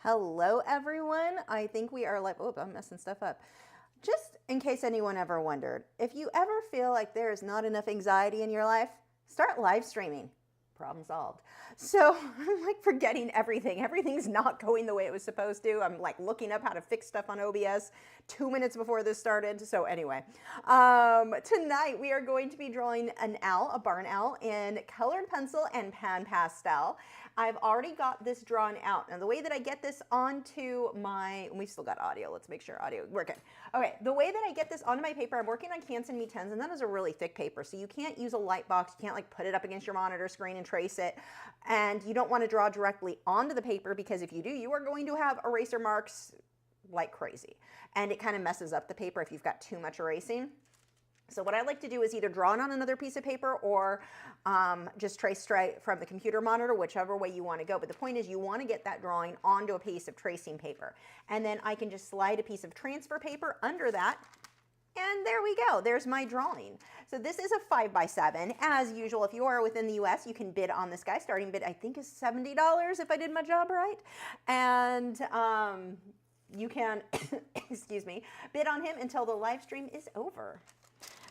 Hello, everyone. I think we are live. Oh, I'm messing stuff up. Just in case anyone ever wondered, if you ever feel like there is not enough anxiety in your life, start live streaming. Problem solved. So I'm like forgetting everything. Everything's not going the way it was supposed to. I'm like looking up how to fix stuff on OBS 2 minutes before this started. So anyway, tonight we are going to be drawing an owl, a barn owl, in colored pencil and pan pastel. I've already got this drawn out. Now the way that I get this onto my, we've still got audio. Let's make sure audio, we're good. Okay, the way that I get this onto my paper, I'm working on Inktense and MeWe, and that is a really thick paper. So you can't use a light box. You can't like put it up against your monitor screen and trace it. And you don't want to draw directly onto the paper because if you do, you are going to have eraser marks like crazy. And it kind of messes up the paper if you've got too much erasing. So what I like to do is either draw it on another piece of paper or just trace straight from the computer monitor, whichever way you want to go. But the point is you want to get that drawing onto a piece of tracing paper. And then I can just slide a piece of transfer paper under that. And there we go. There's my drawing. So this is a 5x7. As usual, if you are within the US, you can bid on this guy. Starting bid, I think, is $70 if I did my job right. And you can, excuse me, bid on him until the live stream is over.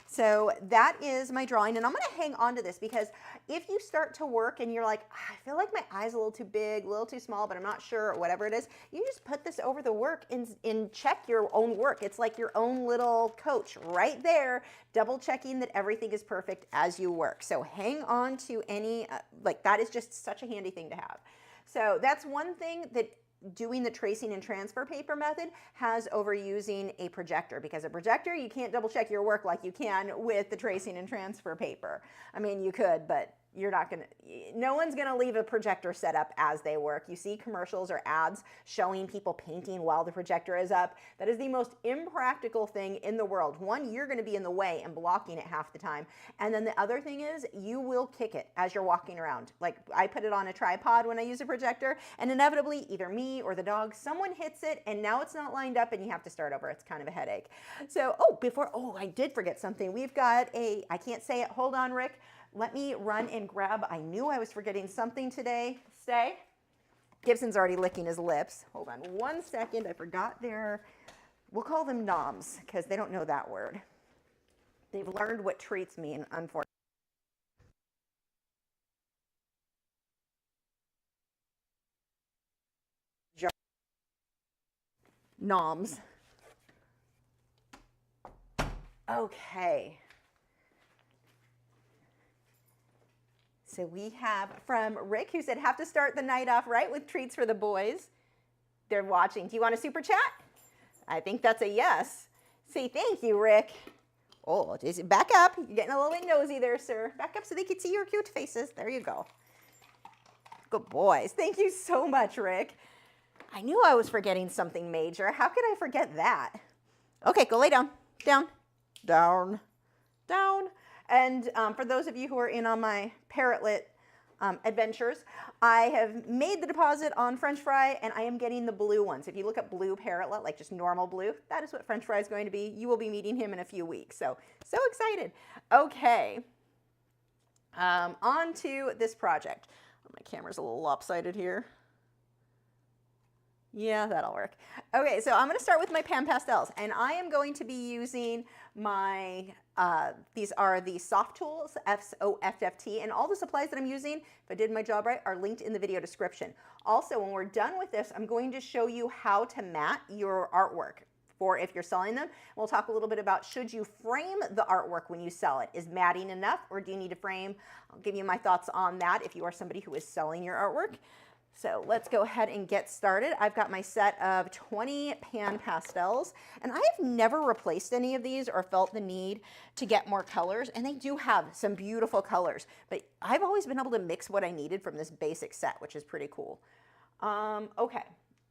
So that is my drawing, and I'm going to hang on to this because if you start to work and you're like, I feel like my eye's a little too big, a little too small, but I'm not sure, or whatever it is, you just put this over the work and check your own work. It's like your own little coach right there, double checking that everything is perfect as you work. So hang on to any, like that is just such a handy thing to have. So that's one thing that doing the tracing and transfer paper method has over using a projector, because a projector, you can't double check your work like you can with the tracing and transfer paper. I mean, you could, but you're not gonna, no one's gonna leave a projector set up as they work. You see commercials or ads showing people painting while the projector is up. That is the most impractical thing in the world. One, you're gonna be in the way and blocking it half the time. And then the other thing is you will kick it as you're walking around. Like I put it on a tripod when I use a projector, and inevitably either me or the dog, someone hits it and now it's not lined up and you have to start over. It's kind of a headache. So, I did forget something. We've got I can't say it. Hold on, Rick. Let me run and grab, I knew I was forgetting something today. Stay. Gibson's already licking his lips. Hold on 1 second, I forgot we'll call them noms, because they don't know that word. They've learned what treats mean, unfortunately. Noms. Okay. So we have from Rick, who said, have to start the night off right with treats for the boys. They're watching. Do you want a super chat? I think that's a yes. Say thank you, Rick. Oh, back up. You're getting a little bit nosy there, sir. Back up so they can see your cute faces. There you go. Good boys. Thank you so much, Rick. I knew I was forgetting something major. How could I forget that? Okay, go lay down. Down. Down. Down. And for those of you who are in on my parrotlet adventures, I have made the deposit on French fry, and I am getting the blue ones. If you look at blue parrotlet, like just normal blue, that is what French fry is going to be. You will be meeting him in a few weeks. So excited. Okay, on to this project. My camera's a little lopsided here. Yeah, that'll work. Okay, so I'm going to start with my pan pastels, and I am going to be using my, these are the soft tools, SOFFT, and all the supplies that I'm using, if I did my job right, are linked in the video description. Also, when we're done with this, I'm going to show you how to mat your artwork for if you're selling them. We'll talk a little bit about should you frame the artwork when you sell it? Is matting enough, or do you need to frame? I'll give you my thoughts on that if you are somebody who is selling your artwork. So let's go ahead and get started. I've got my set of 20 pan pastels, and I have never replaced any of these or felt the need to get more colors, and they do have some beautiful colors, but I've always been able to mix what I needed from this basic set, which is pretty cool. Okay,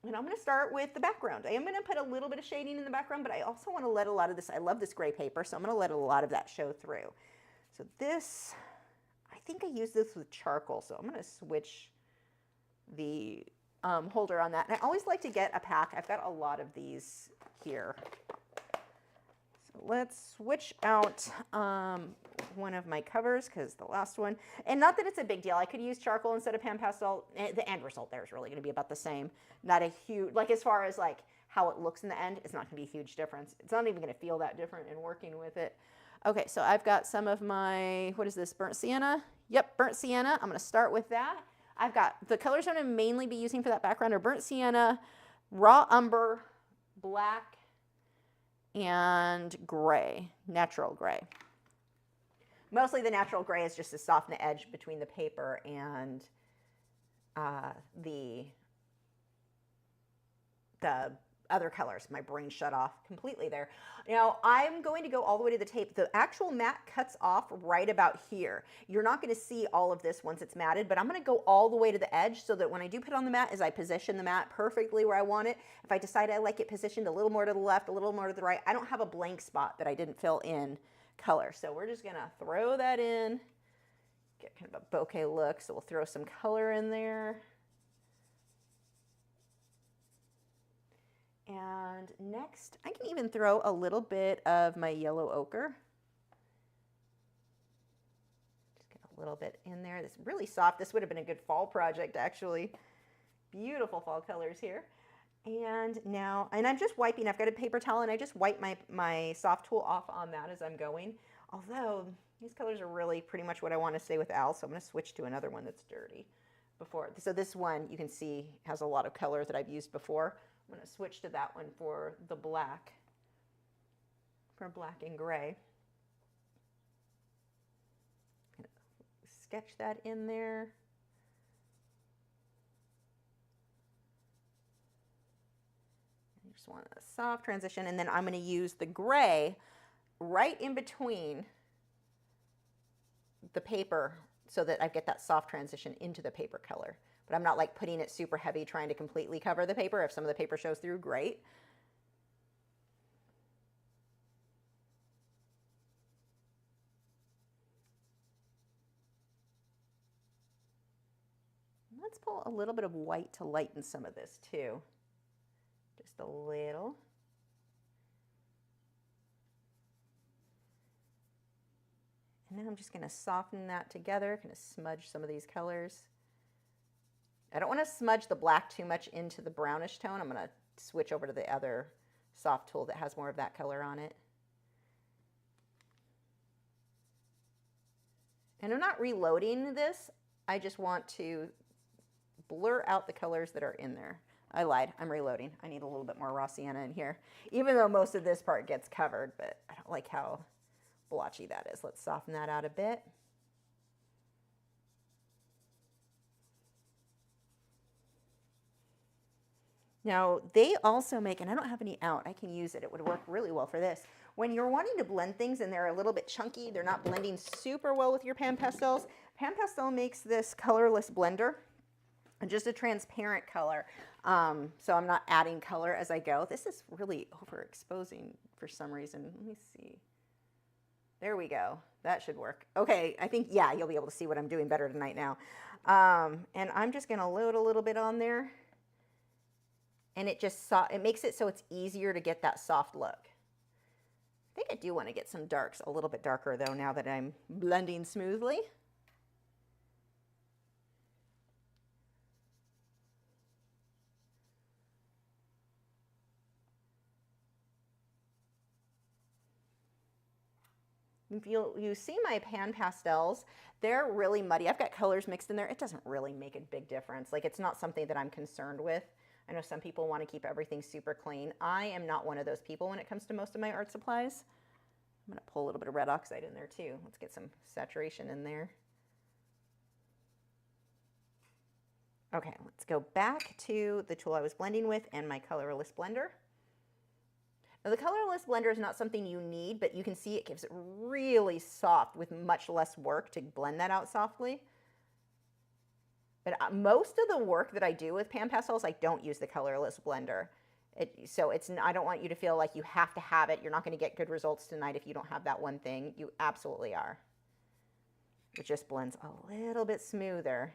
and I'm gonna start with the background. I am gonna put a little bit of shading in the background, but I also wanna let a lot of this, I love this gray paper, so I'm gonna let a lot of that show through. So this, I think I use this with charcoal, so I'm gonna switch the holder on that. And I always like to get a pack. I've got a lot of these here. So let's switch out one of my covers because the last one, and not that it's a big deal. I could use charcoal instead of pan pastel. The end result there is really going to be about the same. Not a huge, like as far as like how it looks in the end, it's not going to be a huge difference. It's not even going to feel that different in working with it. Okay, so I've got some of my, what is this, burnt sienna? Yep, burnt sienna. I'm going to start with that. I've got the colors I'm going to mainly be using for that background are burnt sienna, raw umber, black, and gray, natural gray. Mostly the natural gray is just to soften the edge between the paper and the other colors. My brain shut off completely there. Now I'm going to go all the way to the tape. The actual mat cuts off right about here. You're not going to see all of this once it's matted, but I'm going to go all the way to the edge so that when I do put on the mat, is I position the mat perfectly where I want it. If I decide I like it positioned a little more to the left, a little more to the right, I don't have a blank spot that I didn't fill in color. So we're just going to throw that in, get kind of a bokeh look. So we'll throw some color in there. And next, I can even throw a little bit of my yellow ochre. Just get a little bit in there. This is really soft. This would have been a good fall project, actually. Beautiful fall colors here. And now, and I'm just wiping, I've got a paper towel, and I just wipe my soft tool off on that as I'm going. Although, these colors are really pretty much what I want to stay with Al, so I'm going to switch to another one that's dirty. So this one, you can see, has a lot of color that I've used before. I'm going to switch to that one for the black, for black and gray. Sketch that in there. I just want a soft transition, and then I'm going to use the gray right in between the paper so that I get that soft transition into the paper color. But I'm not like putting it super heavy trying to completely cover the paper. If some of the paper shows through, great. Let's pull a little bit of white to lighten some of this too. Just a little. And then I'm just going to soften that together, kind of smudge some of these colors. I don't want to smudge the black too much into the brownish tone. I'm going to switch over to the other soft tool that has more of that color on it. And I'm not reloading this. I just want to blur out the colors that are in there. I lied. I'm reloading. I need a little bit more raw sienna in here, even though most of this part gets covered, but I don't like how blotchy that is. Let's soften that out a bit. Now, they also make, and I don't have any out, I can use it. It would work really well for this. When you're wanting to blend things and they're a little bit chunky, they're not blending super well with your Pan Pastels, Pan Pastel makes this colorless blender, and just a transparent color. So I'm not adding color as I go. This is really overexposing for some reason. Let me see. There we go. That should work. Okay, I think, yeah, you'll be able to see what I'm doing better tonight now. And I'm just going to load a little bit on there. And it makes it so it's easier to get that soft look. I think I do want to get some darks a little bit darker though now that I'm blending smoothly. If you see my Pan Pastels, they're really muddy. I've got colors mixed in there. It doesn't really make a big difference. Like, it's not something that I'm concerned with. I know some people want to keep everything super clean. I am not one of those people when it comes to most of my art supplies. I'm going to pull a little bit of red oxide in there too. Let's get some saturation in there. Okay, let's go back to the tool I was blending with and my colorless blender. Now, the colorless blender is not something you need, but you can see it gives it really soft with much less work to blend that out softly. But most of the work that I do with Pan Pastels, I don't use the colorless blender. I don't want you to feel like you have to have it. You're not going to get good results tonight if you don't have that one thing. You absolutely are. It just blends a little bit smoother.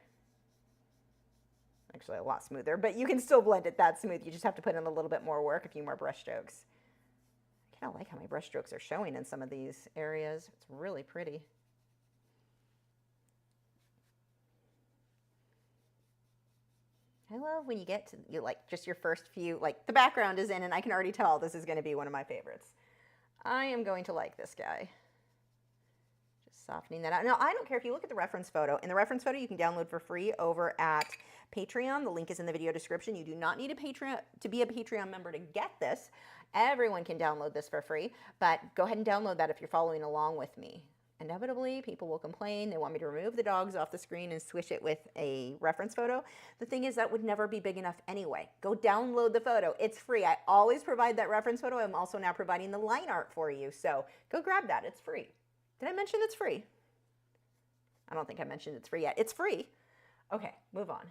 Actually, a lot smoother, but you can still blend it that smooth. You just have to put in a little bit more work, a few more brush strokes. kind of like how my brush strokes are showing in some of these areas. It's really pretty. I love when you get to like just your first few, like the background is in and I can already tell this is going to be one of my favorites. I am going to like this guy. Just softening that out. Now, I don't care if you look at the reference photo. In the reference photo, you can download for free over at Patreon. The link is in the video description. You do not need to be a Patreon member to get this. Everyone can download this for free, but go ahead and download that if you're following along with me. Inevitably, people will complain. They want me to remove the dogs off the screen and switch it with a reference photo. The thing is, that would never be big enough anyway. Go download the photo. It's free. I always provide that reference photo. I'm also now providing the line art for you. So go grab that. It's free. Did I mention it's free? I don't think I mentioned it's free yet. It's free. Okay, move on.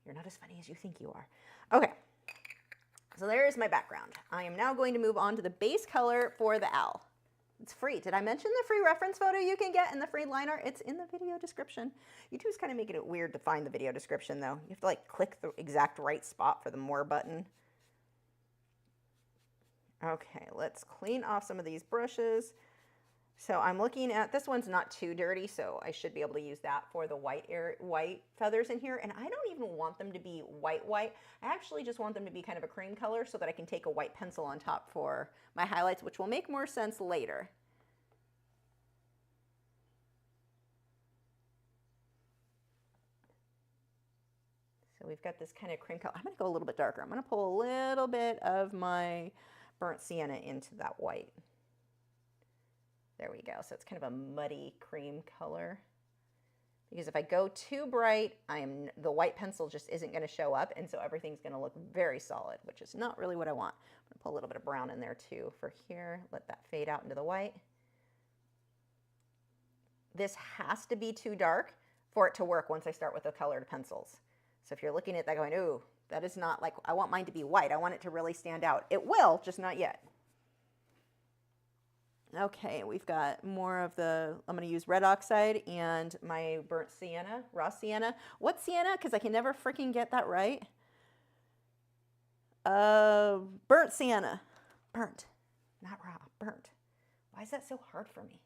You're not as funny as you think you are. Okay, so there's my background. I am now going to move on to the base color for the owl. It's free. Did I mention the free reference photo you can get and the free line art? It's in the video description. YouTube's kind of making it weird to find the video description though. You have to like click the exact right spot for the more button. Okay, let's clean off some of these brushes. So I'm looking at, this one's not too dirty, so I should be able to use that for the white feathers in here. And I don't even want them to be white. I actually just want them to be kind of a cream color so that I can take a white pencil on top for my highlights, which will make more sense later. So we've got this kind of cream color. I'm going to go a little bit darker. I'm going to pull a little bit of my burnt sienna into that white. There we go. So it's kind of a muddy cream color. Because if I go too bright, the white pencil just isn't going to show up, and so everything's going to look very solid, which is not really what I want. I'm going to pull a little bit of brown in there too for here. Let that fade out into the white. This has to be too dark for it to work once I start with the colored pencils. So if you're looking at that going, ooh, that is not like, I want mine to be white. I want it to really stand out. It will, just not yet. Okay, we've got more of the, I'm going to use red oxide and my burnt sienna, raw sienna. What sienna? Because I can never freaking get that right. Burnt sienna. Burnt, not raw, burnt. Why is that so hard for me?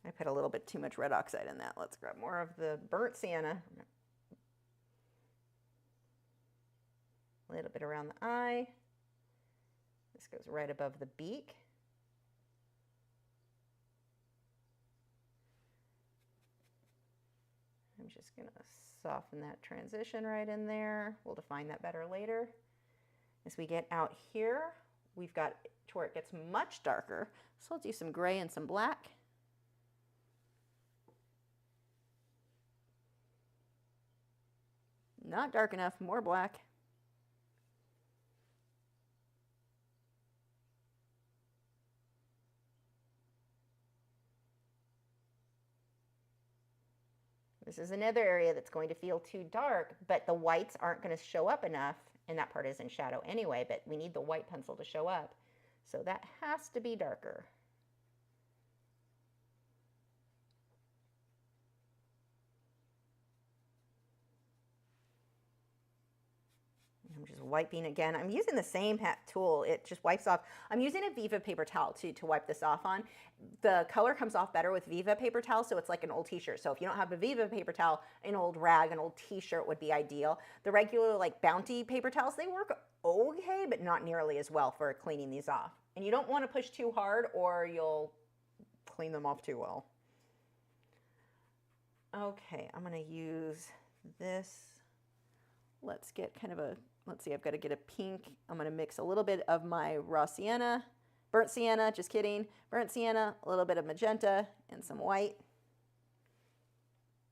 I put a little bit too much red oxide in that. Let's grab more of the burnt sienna. A little bit around the eye. This goes right above the beak. I'm just going to soften that transition right in there. We'll define that better later. As we get out here, we've got to where it gets much darker. So I'll do some gray and some black. Not dark enough, more black. This is another area that's going to feel too dark, but the whites aren't going to show up enough, and that part is in shadow anyway, but we need the white pencil to show up. So that has to be darker. I'm just wiping again. I'm using the same tool. It just wipes off. I'm using a Viva paper towel to wipe this off on. The color comes off better with Viva paper towel, so it's like an old t-shirt. So if you don't have a Viva paper towel, an old rag, an old t-shirt would be ideal. The regular like Bounty paper towels, they work okay, but not nearly as well for cleaning these off. And you don't want to push too hard or you'll clean them off too well. Okay, I'm going to use this. Let's get kind of a, let's see, I've got to get a pink. I'm going to mix a little bit of my raw sienna, burnt sienna, just kidding, burnt sienna, a little bit of magenta, and some white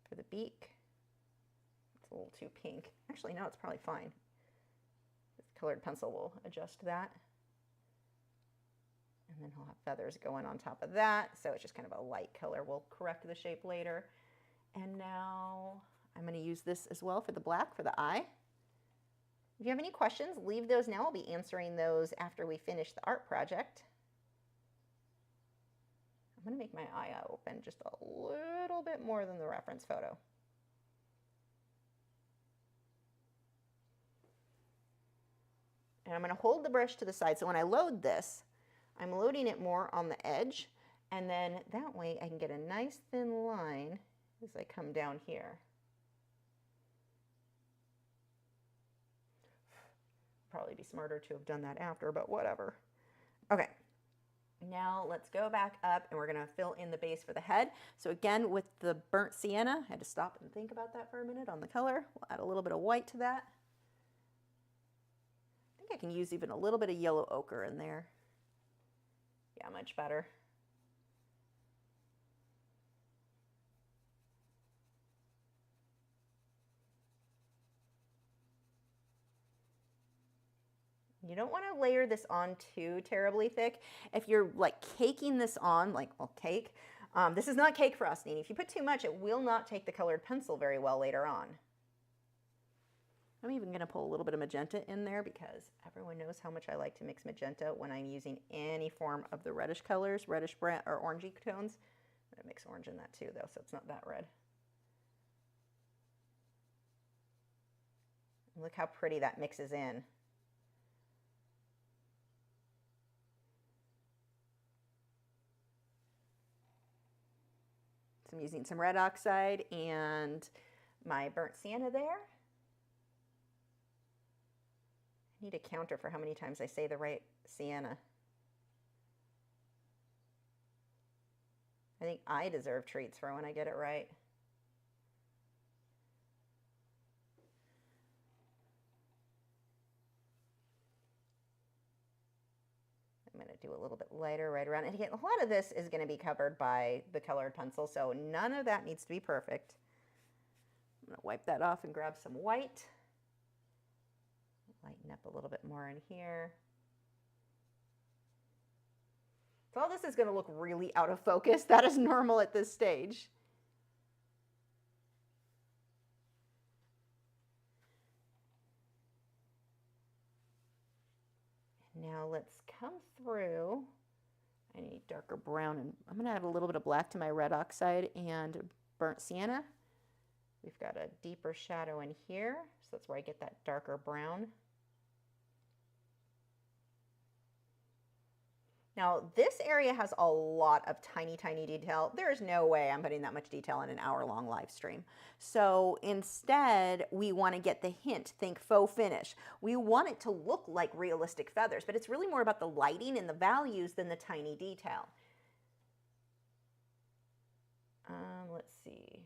for the beak. It's a little too pink. Actually, no, it's probably fine. This colored pencil will adjust that. And then he'll have feathers going on top of that. So it's just kind of a light color. We'll correct the shape later. And now I'm going to use this as well for the black for the eye. If you have any questions, leave those now. I'll be answering those after we finish the art project. I'm going to make my eye open just a little bit more than the reference photo. And I'm going to hold the brush to the side. So when I load this, I'm loading it more on the edge. And then that way I can get a nice thin line as I come down here. Probably be smarter to have done that after, but whatever. Okay. Now let's go back up and we're going to fill in the base for the head. So again, with the burnt sienna, I had to stop and think about that for a minute on the color. We'll add a little bit of white to that. I think I can use even a little bit of yellow ochre in there. Yeah, much better. You don't want to layer this on too terribly thick. If you're like caking this on, like, well, cake, this is not cake frosting. If you put too much, it will not take the colored pencil very well later on. I'm even going to pull a little bit of magenta in there because everyone knows how much I like to mix magenta when I'm using any form of the reddish colors, reddish brown or orangey tones. I'm going to mix orange in that too, though, so it's not that red. And look how pretty that mixes in. So I'm using some red oxide and my burnt sienna there. I need a counter for how many times I say the right sienna. I think I deserve treats for when I get it right. I'm going to do a little bit lighter right around. And again, a lot of this is going to be covered by the colored pencil, so none of that needs to be perfect. I'm going to wipe that off and grab some white. Lighten up a little bit more in here. So all this is going to look really out of focus. That is normal at this stage. Now let's come through. I need darker brown, and I'm going to add a little bit of black to my red oxide and burnt sienna. We've got a deeper shadow in here, so that's where I get that darker brown. Now this area has a lot of tiny, tiny detail. There's no way I'm putting that much detail in an hour-long live stream. So instead, we want to get the hint. Think faux finish. We want it to look like realistic feathers, but it's really more about the lighting and the values than the tiny detail. Let's see.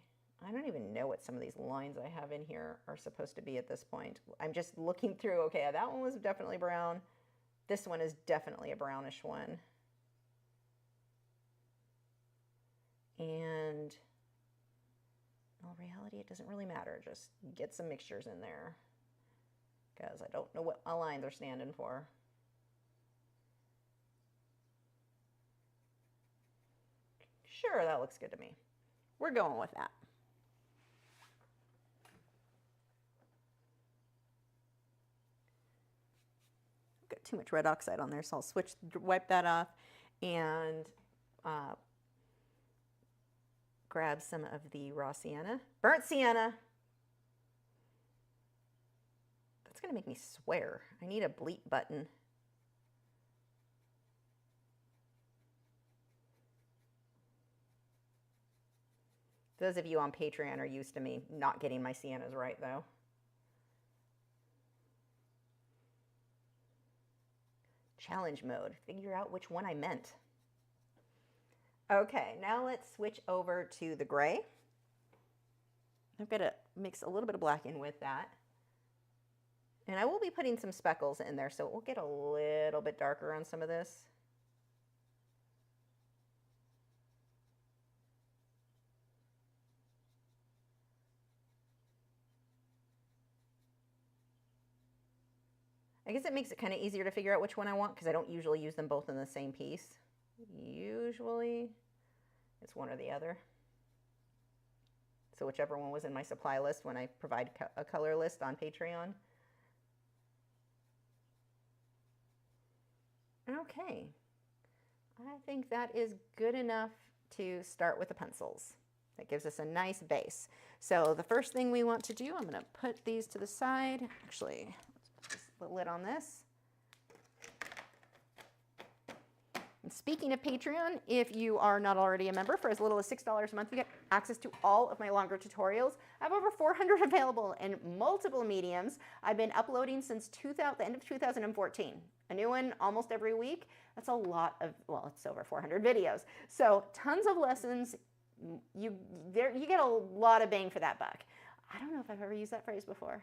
I don't even know what some of these lines I have in here are supposed to be at this point. I'm just looking through, okay, that one was definitely brown. This one is definitely a brownish one. And in all reality, it doesn't really matter. Just get some mixtures in there because I don't know what my lines are standing for. Sure, that looks good to me. We're going with that. Too much red oxide on there, so I'll wipe that off and grab some of the raw sienna. Burnt sienna. That's going to make me swear. I need a bleep button. Those of you on Patreon are used to me not getting my siennas right, though. Challenge mode. Figure out which one I meant. Okay, now let's switch over to the gray. I'm going to mix a little bit of black in with that. And I will be putting some speckles in there, so it will get a little bit darker on some of this. I guess it makes it kind of easier to figure out which one I want because I don't usually use them both in the same piece. Usually it's one or the other. So whichever one was in my supply list when I provide a color list on Patreon. Okay, I think that is good enough to start with the pencils. That gives us a nice base. So the first thing we want to do, I'm going to put these to the side. Actually, let's put the lid on this. And speaking of Patreon, if you are not already a member, for as little as $6 a month, you get access to all of my longer tutorials. I have over 400 available in multiple mediums. I've been uploading since the end of 2014. A new one almost every week. That's a lot of, well, it's over 400 videos. So tons of lessons. You get a lot of bang for that buck. I don't know if I've ever used that phrase before.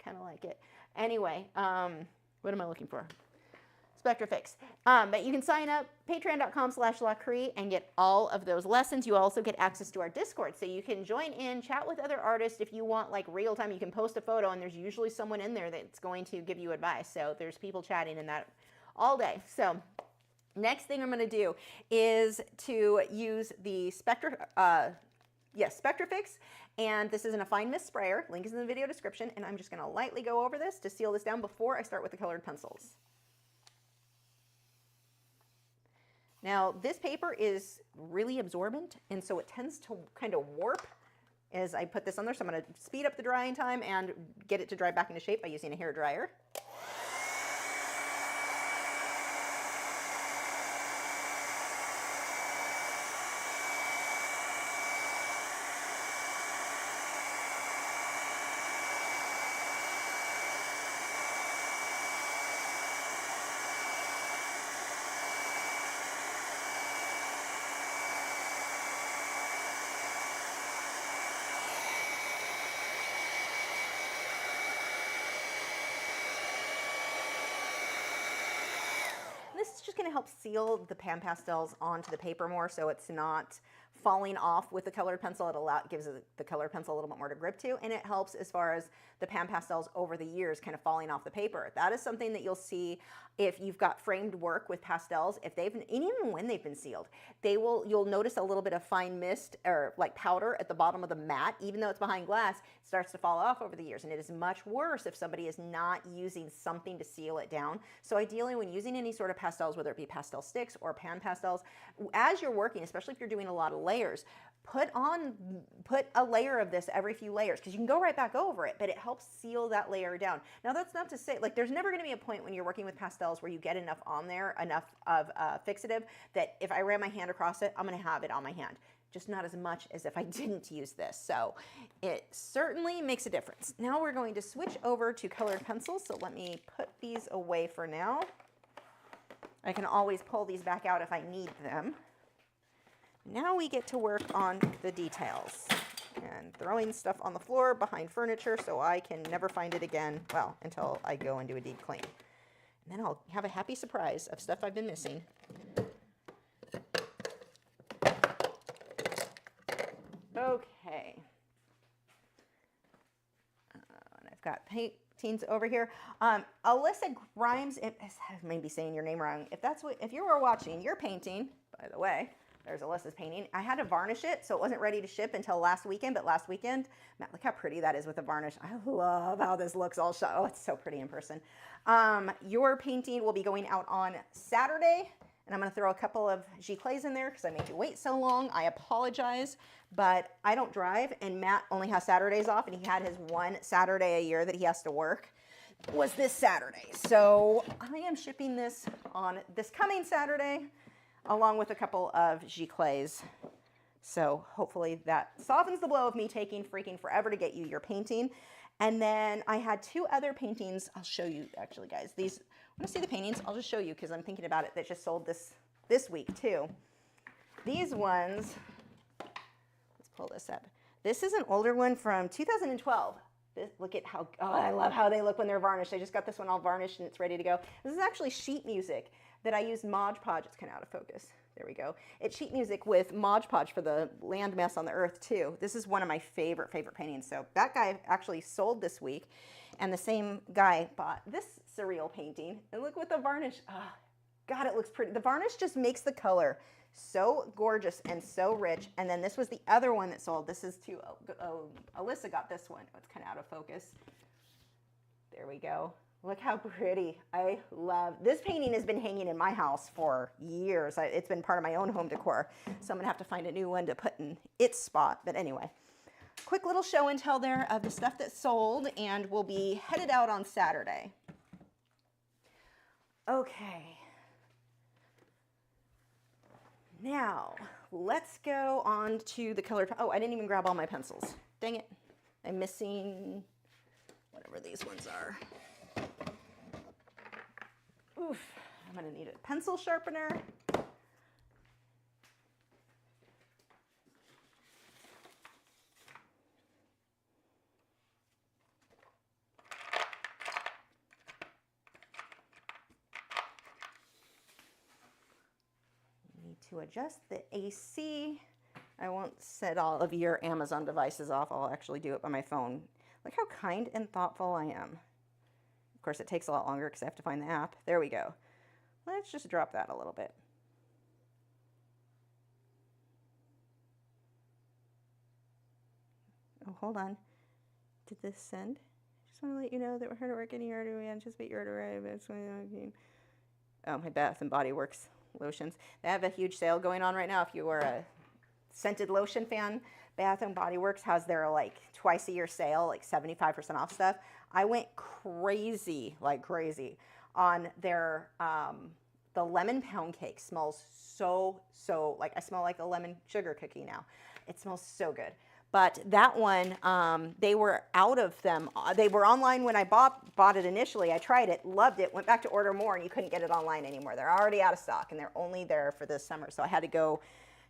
Kind of like it. Anyway, what am I looking for? Spectrafix. But you can sign up, patreon.com/Lachri, and get all of those lessons. You also get access to our Discord, so you can join in, chat with other artists. If you want like real time, you can post a photo, and there's usually someone in there that's going to give you advice. So there's people chatting in that all day. So next thing I'm going to do is to use the Spectrafix, and this is in a fine mist sprayer. Link is in the video description, and I'm just going to lightly go over this to seal this down before I start with the colored pencils. Now, this paper is really absorbent, and so it tends to kind of warp as I put this on there. So I'm going to speed up the drying time and get it to dry back into shape by using a hair dryer. This is just going to help seal the pan pastels onto the paper more so it's not falling off with the colored pencil. It gives the colored pencil a little bit more to grip to, and it helps as far as the pan pastels over the years kind of falling off the paper. That is something that you'll see if you've got framed work with pastels. If they've, and even when they've been sealed, you'll notice a little bit of fine mist or like powder at the bottom of the mat. Even though it's behind glass, it starts to fall off over the years, and it is much worse if somebody is not using something to seal it down. So ideally, when using any sort of pastels, whether it be pastel sticks or pan pastels, as you're working, especially if you're doing a lot of layers, put a layer of this every few layers, because you can go right back over it, but it helps seal that layer down. Now, that's not to say, like, there's never going to be a point when you're working with pastels where you get enough on there, enough of fixative, that if I ran my hand across it, I'm going to have it on my hand. Just not as much as if I didn't use this. So it certainly makes a difference. Now we're going to switch over to colored pencils. So let me put these away for now. I can always pull these back out if I need them. Now we get to work on the details and throwing stuff on the floor behind furniture so I can never find it again, well, until I go and do a deep clean. And then I'll have a happy surprise of stuff I've been missing. Okay. And I've got paintings over here. Alyssa Grimes, I may be saying your name wrong. If you were watching your painting, by the way, there's Alyssa's painting. I had to varnish it, so it wasn't ready to ship until last weekend, but last weekend, Matt, look how pretty that is with the varnish. I love how this looks all shot. Oh, it's so pretty in person. Your painting will be going out on Saturday, and I'm gonna throw a couple of giclées in there because I made you wait so long. I apologize, but I don't drive, and Matt only has Saturdays off, and he had his one Saturday a year that he has to work. Was this Saturday. So I am shipping this on this coming Saturday, along with a couple of giclées. So hopefully that softens the blow of me taking freaking forever to get you your painting. And then I had two other paintings. I'll show you, actually, guys. These, want to see the paintings? I'll just show you because I'm thinking about it, that just sold this week too. These ones, let's pull this up. This is an older one from 2012. Look at how, oh, I love how they look when they're varnished. I just got this one all varnished and it's ready to go. This is actually sheet music that I used Mod Podge. It's kind of out of focus. There we go. It's sheet music with Mod Podge for the land mass on the earth too. This is one of my favorite paintings. So that guy actually sold this week, and the same guy bought this surreal painting. And look what the varnish, oh, God, it looks pretty. The varnish just makes the color so gorgeous and so rich. And then this was the other one that sold. This is too, Alyssa got this one. Oh, it's kind of out of focus. There we go. Look how pretty. I love this painting. Has been hanging in my house for years. It's been part of my own home decor. So I'm gonna have to find a new one to put in its spot. But anyway, quick little show and tell there of the stuff that sold, and we'll be headed out on Saturday. Okay. Now, let's go on to the colored, oh, I didn't even grab all my pencils. Dang it. I'm missing whatever these ones are. Oof, I'm gonna need a pencil sharpener. To adjust the AC. I won't set all of your Amazon devices off. I'll actually do it by my phone. Look how kind and thoughtful I am. Of course, it takes a lot longer because I have to find the app. There we go. Let's just drop that a little bit. Oh, hold on. Did this send? Just want to let you know that we're hard at work getting your order. We anticipate your order arrive. Oh, my Bath and Body Works lotions. They have a huge sale going on right now. If you are a scented lotion fan, Bath and Body Works has their like twice a year sale, like 75% off stuff. I went crazy, like crazy on their, the lemon pound cake smells so, like I smell like a lemon sugar cookie now. It smells so good. But that one, they were out of them. They were online when I bought it initially. I tried it, loved it, went back to order more, and you couldn't get it online anymore. They're already out of stock, and they're only there for this summer. So I had to go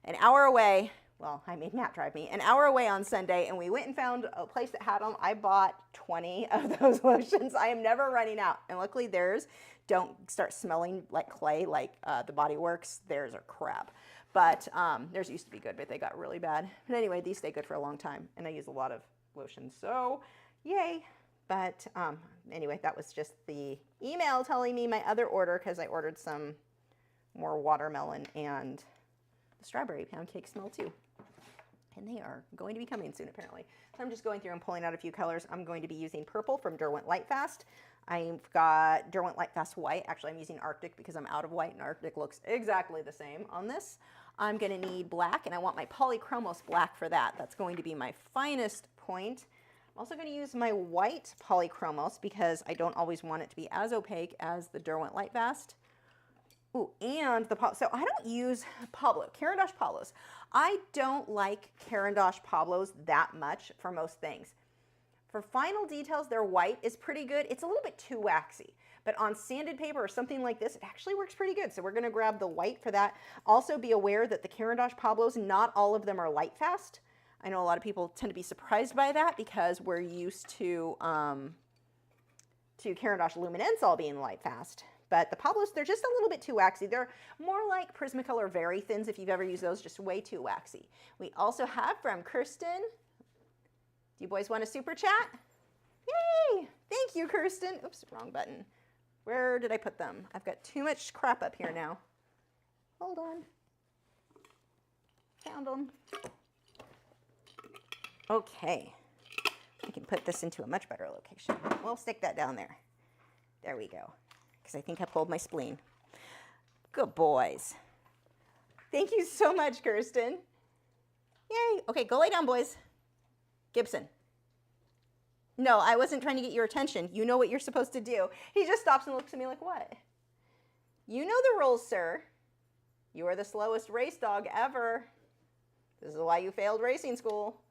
an hour away. Well, I made Matt drive me an hour away on Sunday, and we went and found a place that had them. I bought 20 of those lotions. I am never running out. And luckily theirs don't start smelling like clay like the Body Works. Theirs are crap. But theirs used to be good, but they got really bad. But anyway, these stay good for a long time, and I use a lot of lotion, so yay. But anyway, that was just the email telling me my other order, because I ordered some more watermelon and the strawberry pound cake smell too. And they are going to be coming soon, apparently. So I'm just going through and pulling out a few colors. I'm going to be using purple from Derwent Lightfast. I've got Derwent Lightfast white. Actually, I'm using Arctic because I'm out of white, and Arctic looks exactly the same on this. I'm going to need black, and I want my Polychromos black for that. That's going to be my finest point. I'm also going to use my white Polychromos because I don't always want it to be as opaque as the Derwent Lightfast. Ooh, and so I don't use Caran d'Ache Pablos. I don't like Caran d'Ache Pablos that much for most things. For final details, their white is pretty good. It's a little bit too waxy, but on sanded paper or something like this, it actually works pretty good. So we're gonna grab the white for that. Also be aware that the Caran d'Ache Pablos, not all of them are Lightfast. I know a lot of people tend to be surprised by that because we're used to Caran d'Ache Luminance all being Lightfast. But the Pablos, they're just a little bit too waxy. They're more like Prismacolor Very Thins if you've ever used those, just way too waxy. We also have from Kirsten. Do you boys want a super chat? Yay! Thank you, Kirsten. Oops, wrong button. Where did I put them? I've got too much crap up here now. Hold on. Found them. Okay. I can put this into a much better location. We'll stick that down there. There we go. Because I think I pulled my spleen. Good boys. Thank you so much, Kirsten. Yay. Okay, go lay down, boys. Gibson. No, I wasn't trying to get your attention. You know what you're supposed to do. He just stops and looks at me like, what? You know the rules, sir. You are the slowest race dog ever. This is why you failed racing school.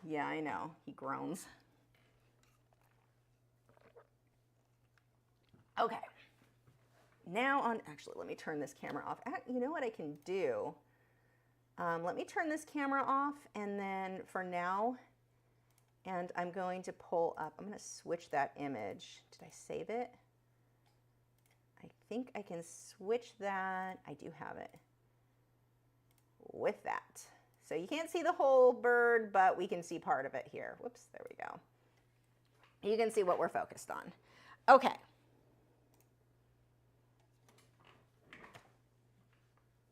Yeah, I know. He groans. Okay. Now on, actually, let me turn this camera off. You know what I can do? Let me turn this camera off, and then for now, and I'm going to pull up, I'm going to switch that image. Did I save it? I think I can switch that. I do have it with that. So you can't see the whole bird, but we can see part of it here. Whoops, there we go. You can see what we're focused on. Okay.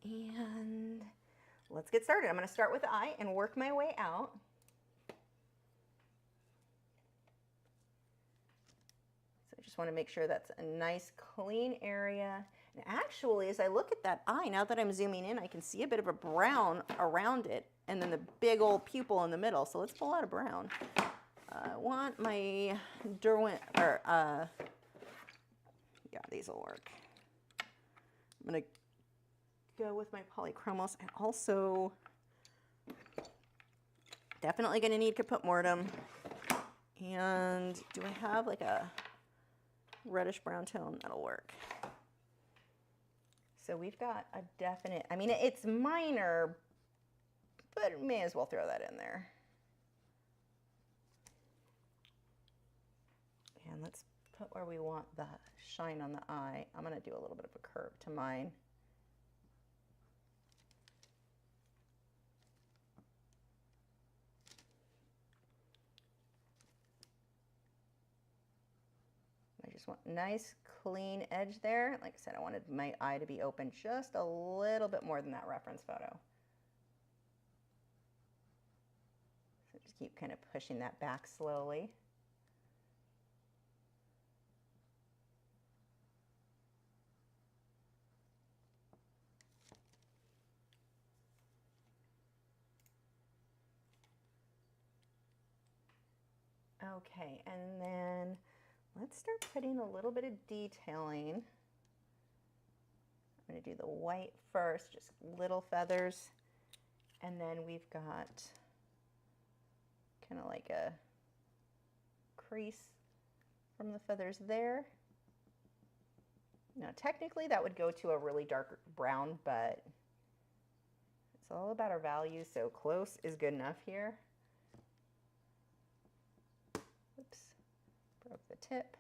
And let's get started. I'm going to start with the eye and work my way out. So I just want to make sure that's a nice clean area. And actually, as I look at that eye, now that I'm zooming in, I can see a bit of a brown around it and then the big old pupil in the middle. So let's pull out a brown. I want my Derwent, or yeah, these will work. I'm going to go with my polychromos. And also, definitely going to need kaput mortem. And do I have like a reddish brown tone? That'll work. So we've got a definite, I mean, it's minor, but may as well throw that in there. And let's put where we want the shine on the eye. I'm going to do a little bit of a curve to mine. I just want nice, clean edge there. Like I said, I wanted my eye to be open just a little bit more than that reference photo. So just keep kind of pushing that back slowly. Okay, and then let's start putting a little bit of detailing. I'm going to do the white first, just little feathers, and then we've got kind of like a crease from the feathers there. Now technically that would go to a really dark brown, but it's all about our values, so close is good enough here. Oops, broke the tip.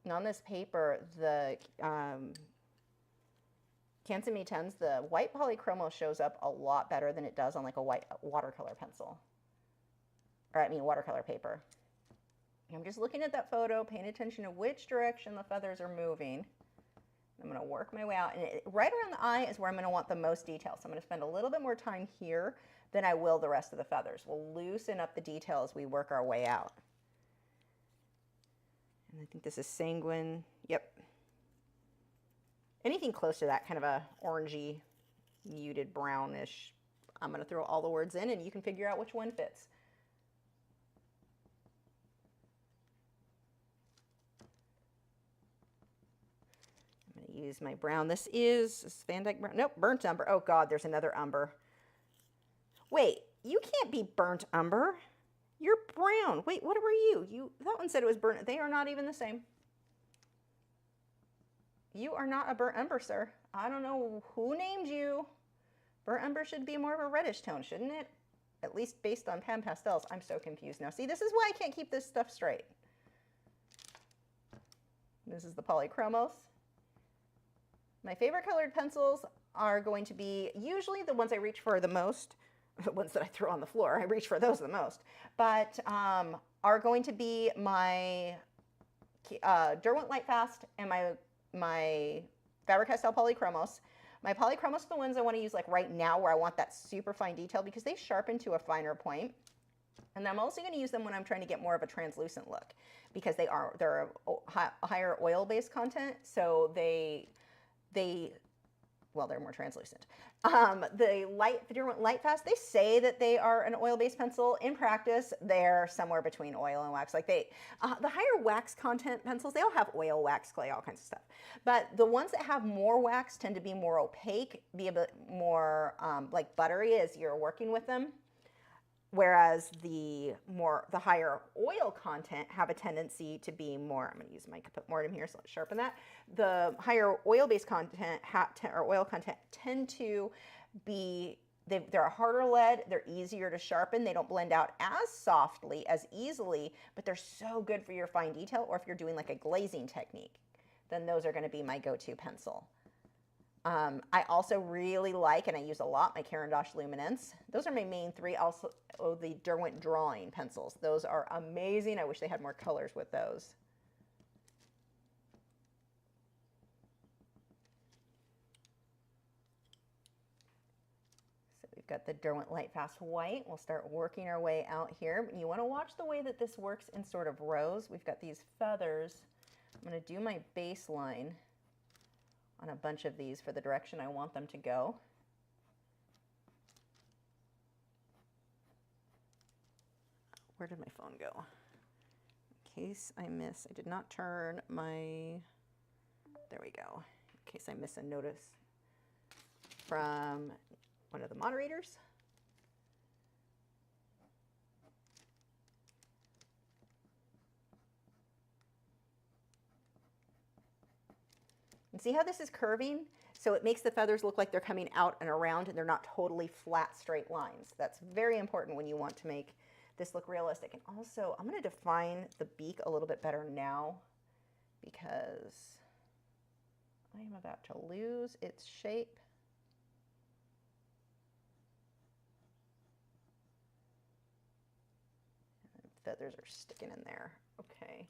And on this paper, the Inktense, the white polychromo shows up a lot better than it does on like a white watercolor pencil. Or I mean watercolor paper. I'm just looking at that photo, paying attention to which direction the feathers are moving. I'm going to work my way out, and right around the eye is where I'm going to want the most detail. So I'm going to spend a little bit more time here than I will the rest of the feathers. We'll loosen up the detail as we work our way out. And I think this is sanguine. Yep. Anything close to that kind of a orangey, muted brownish, I'm going to throw all the words in, and you can figure out which one fits. Use my brown. This is Van Dyke brown. Nope, burnt umber. Oh God, there's another umber. Wait, you can't be burnt umber. You're brown. Wait, what were you? That one said it was burnt. They are not even the same. You are not a burnt umber, sir. I don't know who named you. Burnt umber should be more of a reddish tone, shouldn't it? At least based on Pastels. I'm so confused now. See, this is why I can't keep this stuff straight. This is the polychromos. My favorite colored pencils are going to be usually the ones I reach for the most, the ones that I throw on the floor. I reach for those the most, but are going to be my Derwent Lightfast and my Faber-Castell polychromos. My polychromos are the ones I want to use like right now where I want that super fine detail because they sharpen to a finer point. And I'm also going to use them when I'm trying to get more of a translucent look because they're a higher oil-based content, so well, they're more translucent. The Derwent Lightfast, they say that they are an oil-based pencil. In practice, they're somewhere between oil and wax. Like the higher wax content pencils, they all have oil, wax, clay, all kinds of stuff. But the ones that have more wax tend to be more opaque, be a bit more like buttery as you're working with them. Whereas the higher oil content have a tendency to be more, I'm going to use my kaput mortem here, so let's sharpen that. The higher oil-based content or oil content tend to be, they're a harder lead, they're easier to sharpen, they don't blend out as softly, as easily, but they're so good for your fine detail, or if you're doing like a glazing technique, then those are going to be my go-to pencil. I also really like, and I use a lot, my Caran d'Ache Luminance. Those are my main three. Also, the Derwent drawing pencils. Those are amazing. I wish they had more colors with those. So we've got the Derwent Lightfast White. We'll start working our way out here. You want to watch the way that this works in sort of rows. We've got these feathers. I'm going to do my baseline on a bunch of these for the direction I want them to go. Where did my phone go? case I miss, I did not turn my, there we go, in case I miss a notice from one of the moderators. And see how this is curving? So it makes the feathers look like they're coming out and around and they're not totally flat, straight lines. That's very important when you want to make this look realistic. And also, I'm going to define the beak a little bit better now because I am about to lose its shape. And feathers are sticking in there. Okay.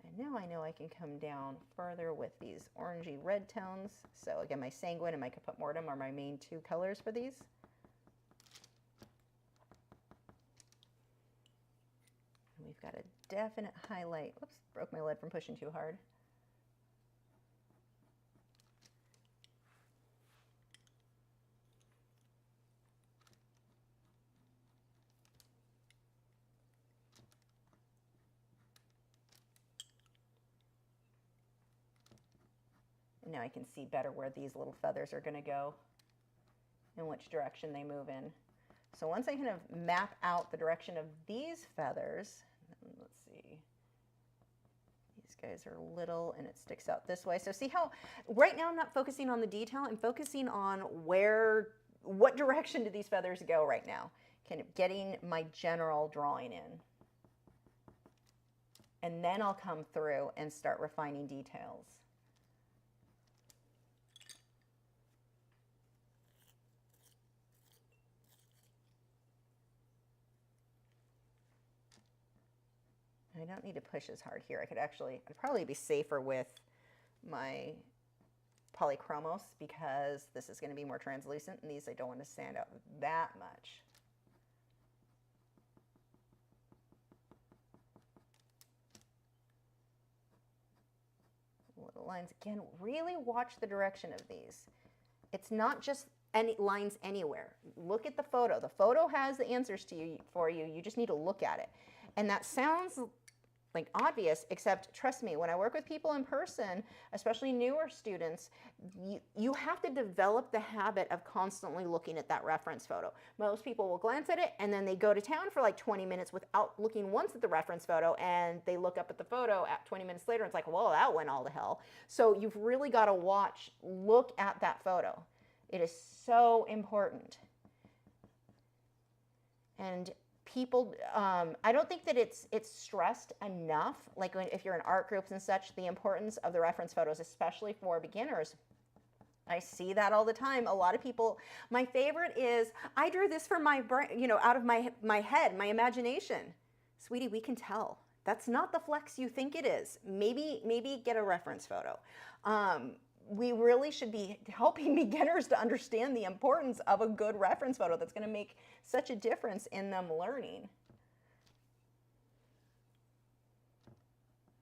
And now I know I can come down further with these orangey red tones. So again, my sanguine and my caput are my main two colors for these. And we've got a definite highlight. Whoops, broke my lead from pushing too hard. Now I can see better where these little feathers are going to go and which direction they move in. So once I kind of map out the direction of these feathers, let's see, these guys are little and it sticks out this way. So see how right now I'm not focusing on the detail, I'm focusing on what direction do these feathers go right now, kind of getting my general drawing in. And then I'll come through and start refining details. I don't need to push as hard here. I'd probably be safer with my polychromos because this is going to be more translucent and these I don't want to stand out that much. Little lines. Again, really watch the direction of these. It's not just any lines anywhere. Look at the photo. The photo has the answers for you. You just need to look at it. And that sounds like obvious, except trust me, when I work with people in person, especially newer students, you have to develop the habit of constantly looking at that reference photo. Most people will glance at it and then they go to town for like 20 minutes without looking once at the reference photo, and they look up at the photo at 20 minutes later and it's like, well, that went all to hell. So you've really got to look at that photo. It is so important. And people, I don't think that it's stressed enough, like if you're in art groups and such, the importance of the reference photos, especially for beginners. I see that all the time. A lot of people, my favorite is, I drew this from my brain, out of my head, my imagination. Sweetie, we can tell. That's not the flex you think it is. Maybe get a reference photo. We really should be helping beginners to understand the importance of a good reference photo that's going to make such a difference in them learning.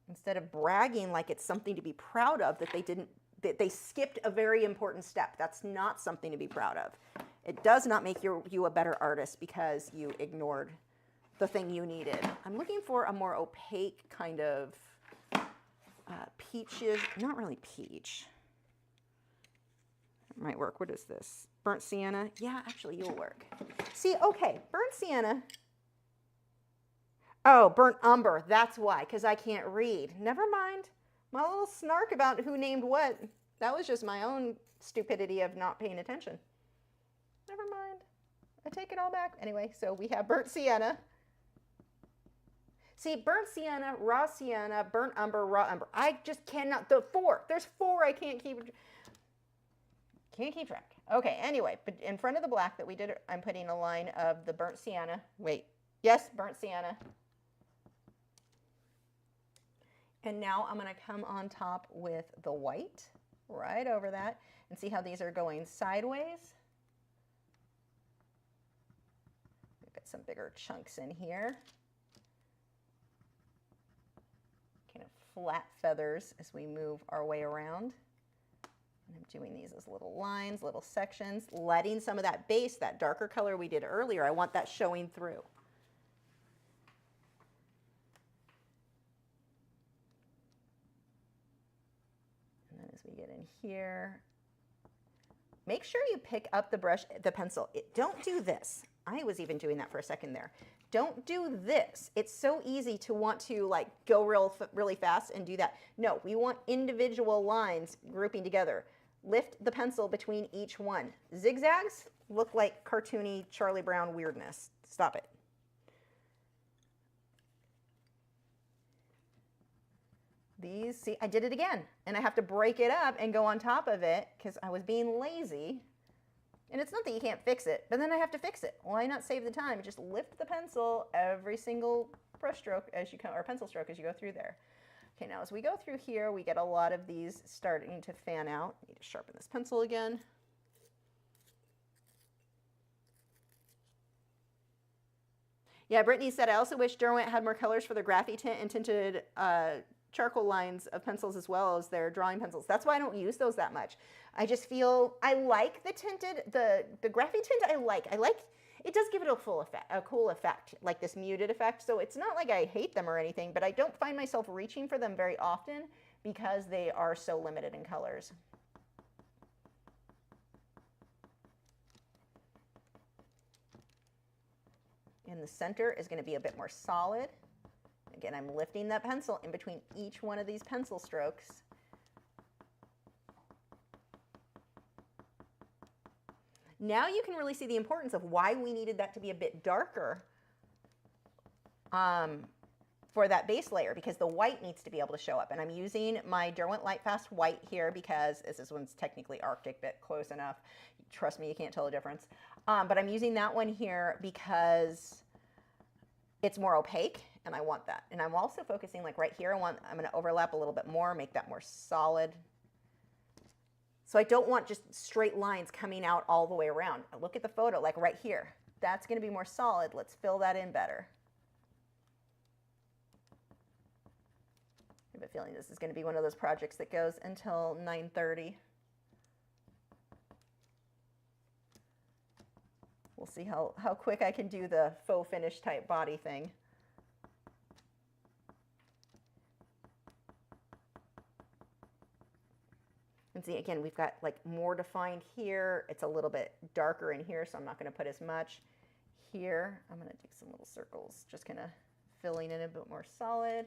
Instead of bragging like it's something to be proud of that they skipped a very important step. That's not something to be proud of. It does not make you a better artist because you ignored the thing you needed. I'm looking for a more opaque kind of peaches, not really peach. Might work. What is this? Burnt sienna? Yeah, actually, you'll work. See, okay, burnt sienna. Oh, burnt umber. That's why, because I can't read. Never mind. My little snark about who named what. That was just my own stupidity of not paying attention. Never mind. I take it all back. Anyway, so we have burnt sienna. See, burnt sienna, raw sienna, burnt umber, raw umber. I just cannot. There's four I can't keep track. Okay, anyway, but in front of the black that we did, I'm putting a line of the burnt sienna. Wait, yes, burnt sienna. And now I'm going to come on top with the white right over that and see how these are going sideways. We've got some bigger chunks in here. Kind of flat feathers as we move our way around. I'm doing these as little lines, little sections, letting some of that base, that darker color we did earlier, I want that showing through. As we get in here, make sure you pick up the brush, the pencil. Don't do this. I was even doing that for a second there. Don't do this. It's so easy to want to like go really fast and do that. No, we want individual lines grouping together. Lift the pencil between each one. Zigzags look like cartoony Charlie Brown weirdness. Stop it. These, see, I did it again, and I have to break it up and go on top of it because I was being lazy. And it's not that you can't fix it, but then I have to fix it. Why not save the time? Just lift the pencil every single brush stroke as you come, or pencil stroke as you go through there. Okay, now as we go through here, we get a lot of these starting to fan out. I need to sharpen this pencil again. Yeah, Brittany said, I also wish Derwent had more colors for their graphy tint and tinted charcoal lines of pencils as well as their drawing pencils. That's why I don't use those that much. I just feel, I like the tinted, the graphy tint I like. It does give it a cool effect, like this muted effect. So it's not like I hate them or anything, but I don't find myself reaching for them very often because they are so limited in colors. And the center is going to be a bit more solid. Again, I'm lifting that pencil in between each one of these pencil strokes. Now you can really see the importance of why we needed that to be a bit darker for that base layer, because the white needs to be able to show up. And I'm using my Derwent Lightfast white here because this one's technically Arctic, but close enough. Trust me, you can't tell the difference. But I'm using that one here because it's more opaque, and I want that. And I'm also focusing like right here. I'm going to overlap a little bit more, make that more solid. So I don't want just straight lines coming out all the way around. Look at the photo, like right here. That's going to be more solid. Let's fill that in better. I have a feeling this is going to be one of those projects that goes until 9:30. We'll see how quick I can do the faux finish type body thing. And see, again, we've got like more defined here. It's a little bit darker in here, so I'm not going to put as much here. I'm going to do some little circles, just kind of filling in a bit more solid.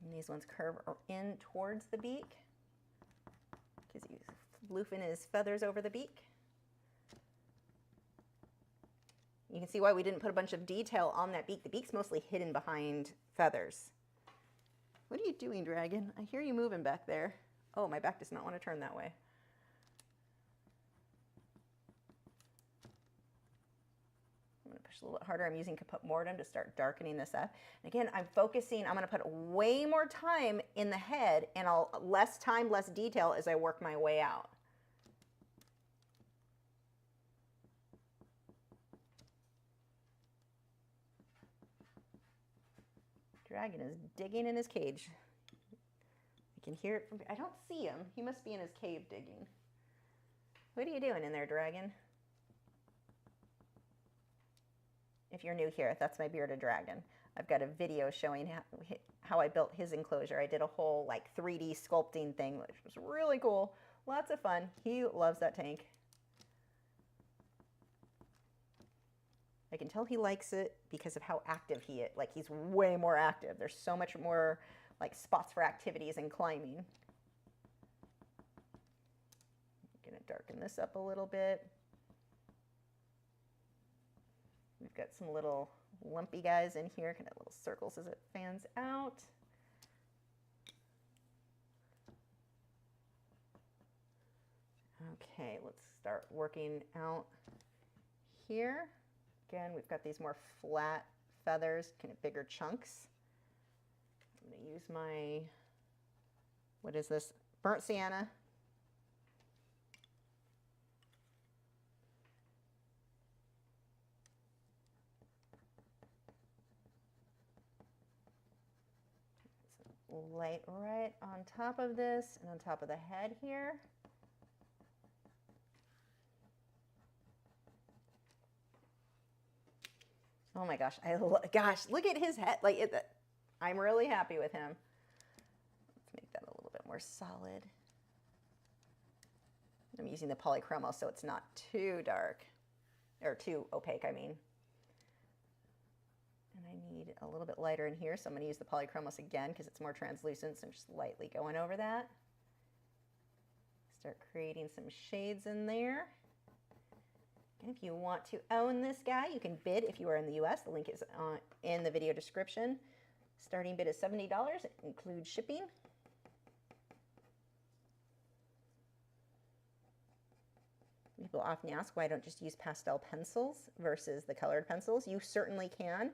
And these ones curve in towards the beak because he's floofing his feathers over the beak. You can see why we didn't put a bunch of detail on that beak. The beak's mostly hidden behind feathers. What are you doing, dragon? I hear you moving back there. Oh, my back does not want to turn that way. I'm going to push a little bit harder. I'm using Caput Mortem to start darkening this up. And again, I'm focusing. I'm going to put way more time in the head and less time, less detail as I work my way out. Dragon is digging in his cage. I can hear it from, I don't see him. He must be in his cave digging. What are you doing in there, dragon? If you're new here, that's my bearded dragon. I've got a video showing how I built his enclosure. I did a whole like 3D sculpting thing, which was really cool. Lots of fun. He loves that tank. I can tell he likes it because of how active he is. Like, he's way more active. There's so much more like spots for activities and climbing. I'm gonna darken this up a little bit. We've got some little lumpy guys in here, kind of little circles as it fans out. Okay, let's start working out here. Again, we've got these more flat feathers, kind of bigger chunks. I'm going to use my, what is this? Burnt sienna. Light right on top of this and on top of the head here. Oh my gosh, gosh, look at his head. Like, I'm really happy with him. Let's make that a little bit more solid. I'm using the polychromo so it's not too dark, or too opaque, I mean. And I need a little bit lighter in here, so I'm going to use the polychromos again because it's more translucent, so I'm just lightly going over that. Start creating some shades in there. And if you want to own this guy, you can bid if you are in the US. The link is in the video description. Starting bid is $70. It includes shipping. People often ask why I don't just use pastel pencils versus the colored pencils. You certainly can,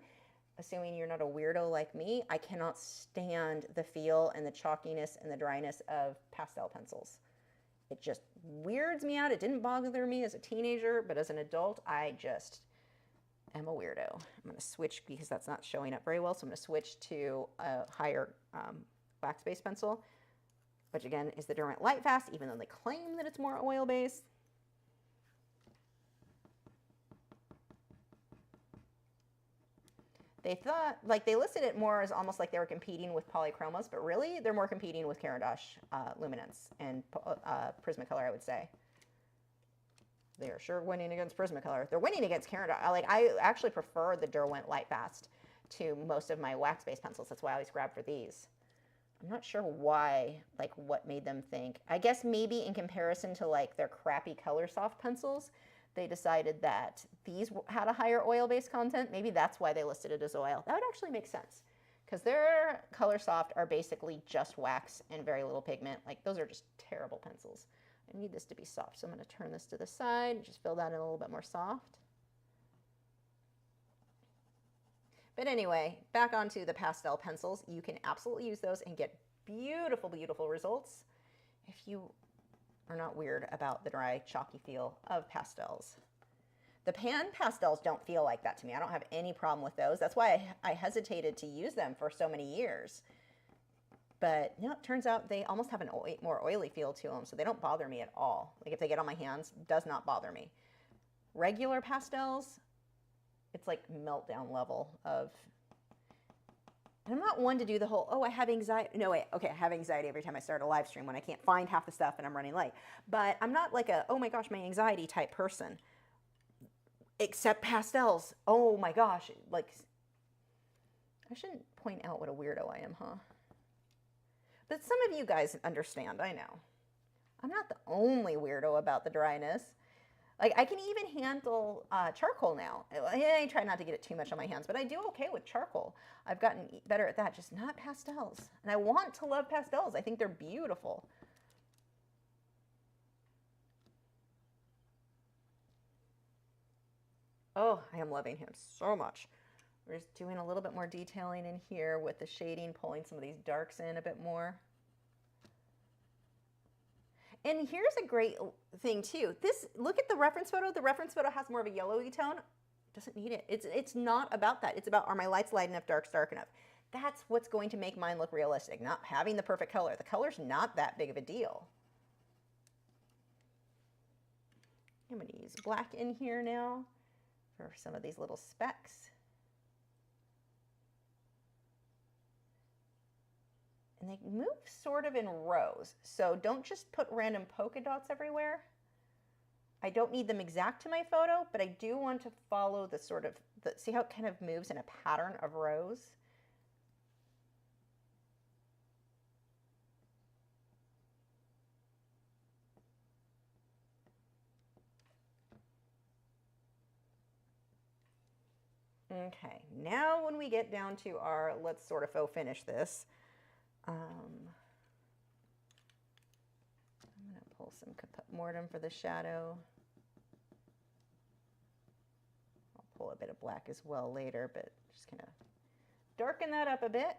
assuming you're not a weirdo like me. I cannot stand the feel and the chalkiness and the dryness of pastel pencils. It just weirds me out. It didn't bother me as a teenager, but as an adult, I just am a weirdo. I'm going to switch because that's not showing up very well, so I'm going to switch to a higher wax-based pencil, which again is the Derwent Lightfast, even though they claim that it's more oil-based. They thought, like, they listed it more as almost like they were competing with polychromos, but really they're more competing with Caran d'Ache luminance and Prismacolor, I would say. They are sure winning against Prismacolor. They're winning against Caran d'Ache. Like, I actually prefer the Derwent Lightfast to most of my wax-based pencils. That's why I always grab for these. I'm not sure why, like, what made them think. I guess maybe in comparison to, like, their crappy Color Soft pencils, they decided that these had a higher oil-based content. Maybe that's why they listed it as oil. That would actually make sense because their Color Soft are basically just wax and very little pigment. Like, those are just terrible pencils. I need this to be soft, so I'm going to turn this to the side and just fill that in a little bit more soft. But anyway, back onto the pastel pencils. You can absolutely use those and get beautiful, beautiful results if you are not weird about the dry, chalky feel of pastels. The pan pastels don't feel like that to me. I don't have any problem with those. That's why I hesitated to use them for so many years. But you know, it turns out they almost have a more oily feel to them, so they don't bother me at all. Like if they get on my hands, it does not bother me. Regular pastels, it's like meltdown level of... And I'm not one to do the whole, oh, I have anxiety. No, wait, okay, I have anxiety every time I start a live stream when I can't find half the stuff and I'm running late. But I'm not like a, oh my gosh, my anxiety type person. Except pastels. Oh my gosh, like, I shouldn't point out what a weirdo I am, huh? But some of you guys understand, I know. I'm not the only weirdo about the dryness. Like, I can even handle charcoal now. I try not to get it too much on my hands, but I do okay with charcoal. I've gotten better at that, just not pastels. And I want to love pastels. I think they're beautiful. Oh, I am loving him so much. We're just doing a little bit more detailing in here with the shading, pulling some of these darks in a bit more. And here's a great thing too. Look at the reference photo. The reference photo has more of a yellowy tone. Doesn't need it. It's not about that. It's about, are my lights light enough, darks dark enough? That's what's going to make mine look realistic, not having the perfect color. The color's not that big of a deal. I'm going to use black in here now for some of these little specks. And they move sort of in rows. So don't just put random polka dots everywhere. I don't need them exact to my photo, but I do want to follow the sort of, see how it kind of moves in a pattern of rows? Okay, now when we get down to our, let's sort of faux finish this. I'm going to pull some mortem for the shadow. I'll pull a bit of black as well later, but just kind of darken that up a bit.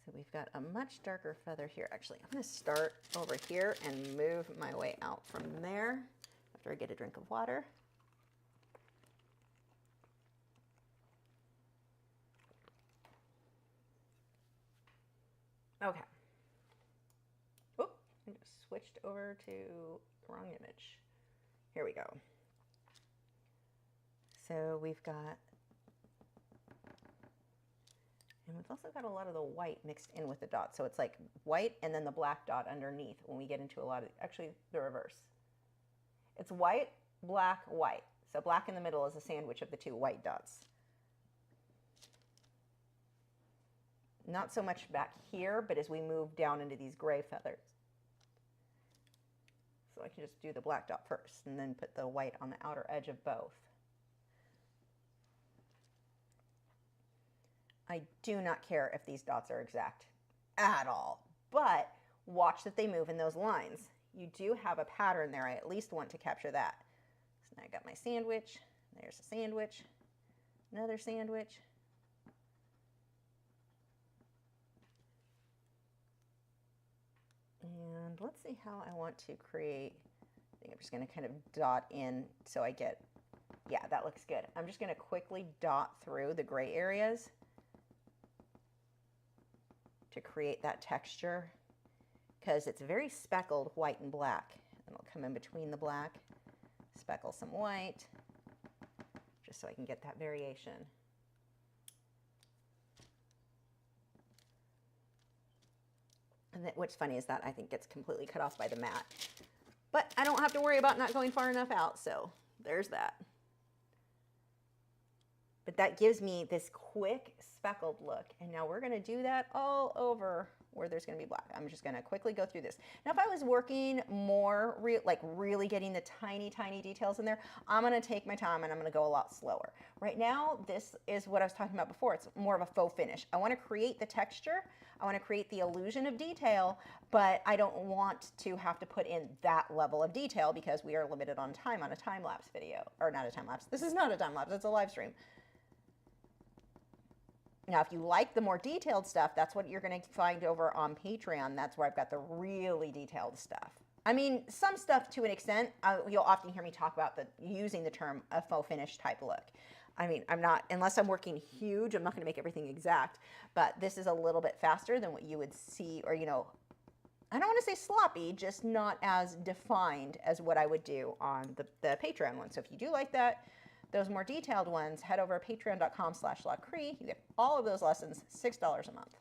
So we've got a much darker feather here. Actually, I'm going to start over here and move my way out from there after I get a drink of water. Okay. switched over to the wrong image. Here we go. So we've got, and we've also got a lot of the white mixed in with the dots. So it's like white and then the black dot underneath when we get into a lot of, actually the reverse. It's white, black, white. So black in the middle is a sandwich of the two white dots. Not so much back here, but as we move down into these gray feathers. So I can just do the black dot first and then put the white on the outer edge of both. I do not care if these dots are exact at all, but watch that they move in those lines. You do have a pattern there. I at least want to capture that. So now I got my sandwich. There's a sandwich, another sandwich. And let's see how I want to create. I think I'm just going to kind of dot in so I get, yeah, that looks good. I'm just going to quickly dot through the gray areas to create that texture, because it's very speckled white and black. And I'll come in between the black, speckle some white, just so I can get that variation. And what's funny is that I think gets completely cut off by the mat. But I don't have to worry about not going far enough out, so there's that. But that gives me this quick speckled look. And now we're gonna do that all over where there's gonna be black. I'm just gonna quickly go through this. Now, if I was working more, like really getting the tiny, tiny details in there, I'm gonna take my time and I'm gonna go a lot slower. Right now, this is what I was talking about before. It's more of a faux finish. I wanna create the texture. I wanna create the illusion of detail, but I don't want to have to put in that level of detail because we are limited on time on a time-lapse video. Or not a time-lapse. This is not a time-lapse, it's a live stream. Now, if you like the more detailed stuff, that's what you're going to find over on Patreon. That's where I've got the really detailed stuff. I mean, some stuff to an extent, you'll often hear me talk about using the term a faux finish type look. I mean, I'm not, unless I'm working huge, I'm not going to make everything exact, but this is a little bit faster than what you would see, or, you know, I don't want to say sloppy, just not as defined as what I would do on the Patreon one. So if you do like that, those more detailed ones, head over to patreon.com/Lachri. You get all of those lessons, $6 a month.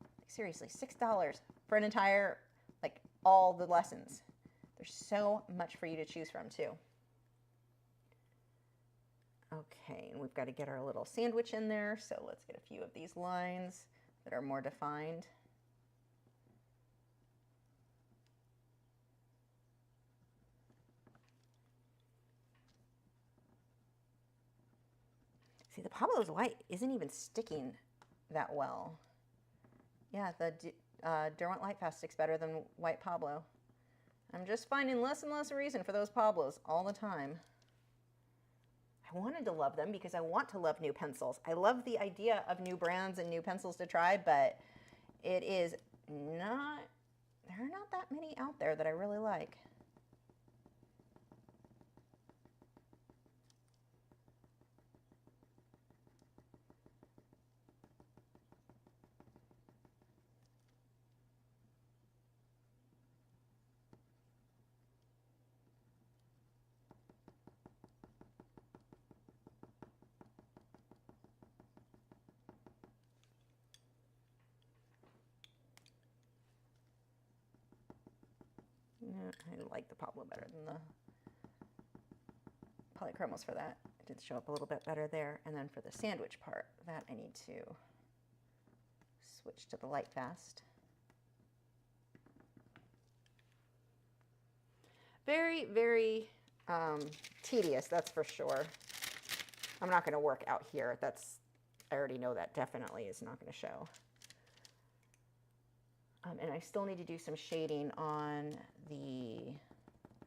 Like, seriously, $6 for an entire, like, all the lessons. There's so much for you to choose from, too. Okay, and we've got to get our little sandwich in there, so let's get a few of these lines that are more defined. See, the Pablo's white isn't even sticking that well. Yeah, the Derwent Lightfast sticks better than white Pablo. I'm just finding less and less reason for those Pablos all the time. I wanted to love them because I want to love new pencils. I love the idea of new brands and new pencils to try, but it is not, there are not that many out there that I really like. I like the Pablo better than the polychromos for that. It did show up a little bit better there. And then for the sandwich part, that I need to switch to the Lightfast. Very, very tedious, that's for sure. I'm not going to work out here. I already know that definitely is not going to show. And I still need to do some shading on the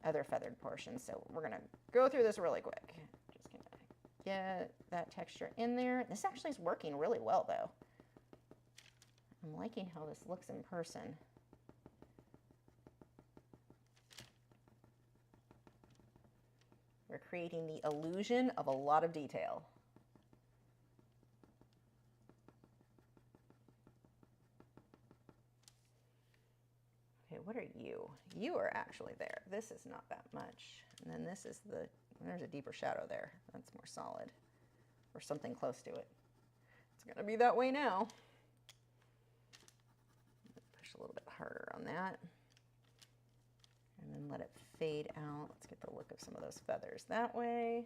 other feathered portion. So we're going to go through this really quick. Just going to get that texture in there. This actually is working really well, though. I'm liking how this looks in person. We're creating the illusion of a lot of detail. Okay, what are you? You are actually there. This is not that much. And then this is there's a deeper shadow there. That's more solid, or something close to it. It's gonna be that way now. Push a little bit harder on that. And then let it fade out. Let's get the look of some of those feathers that way.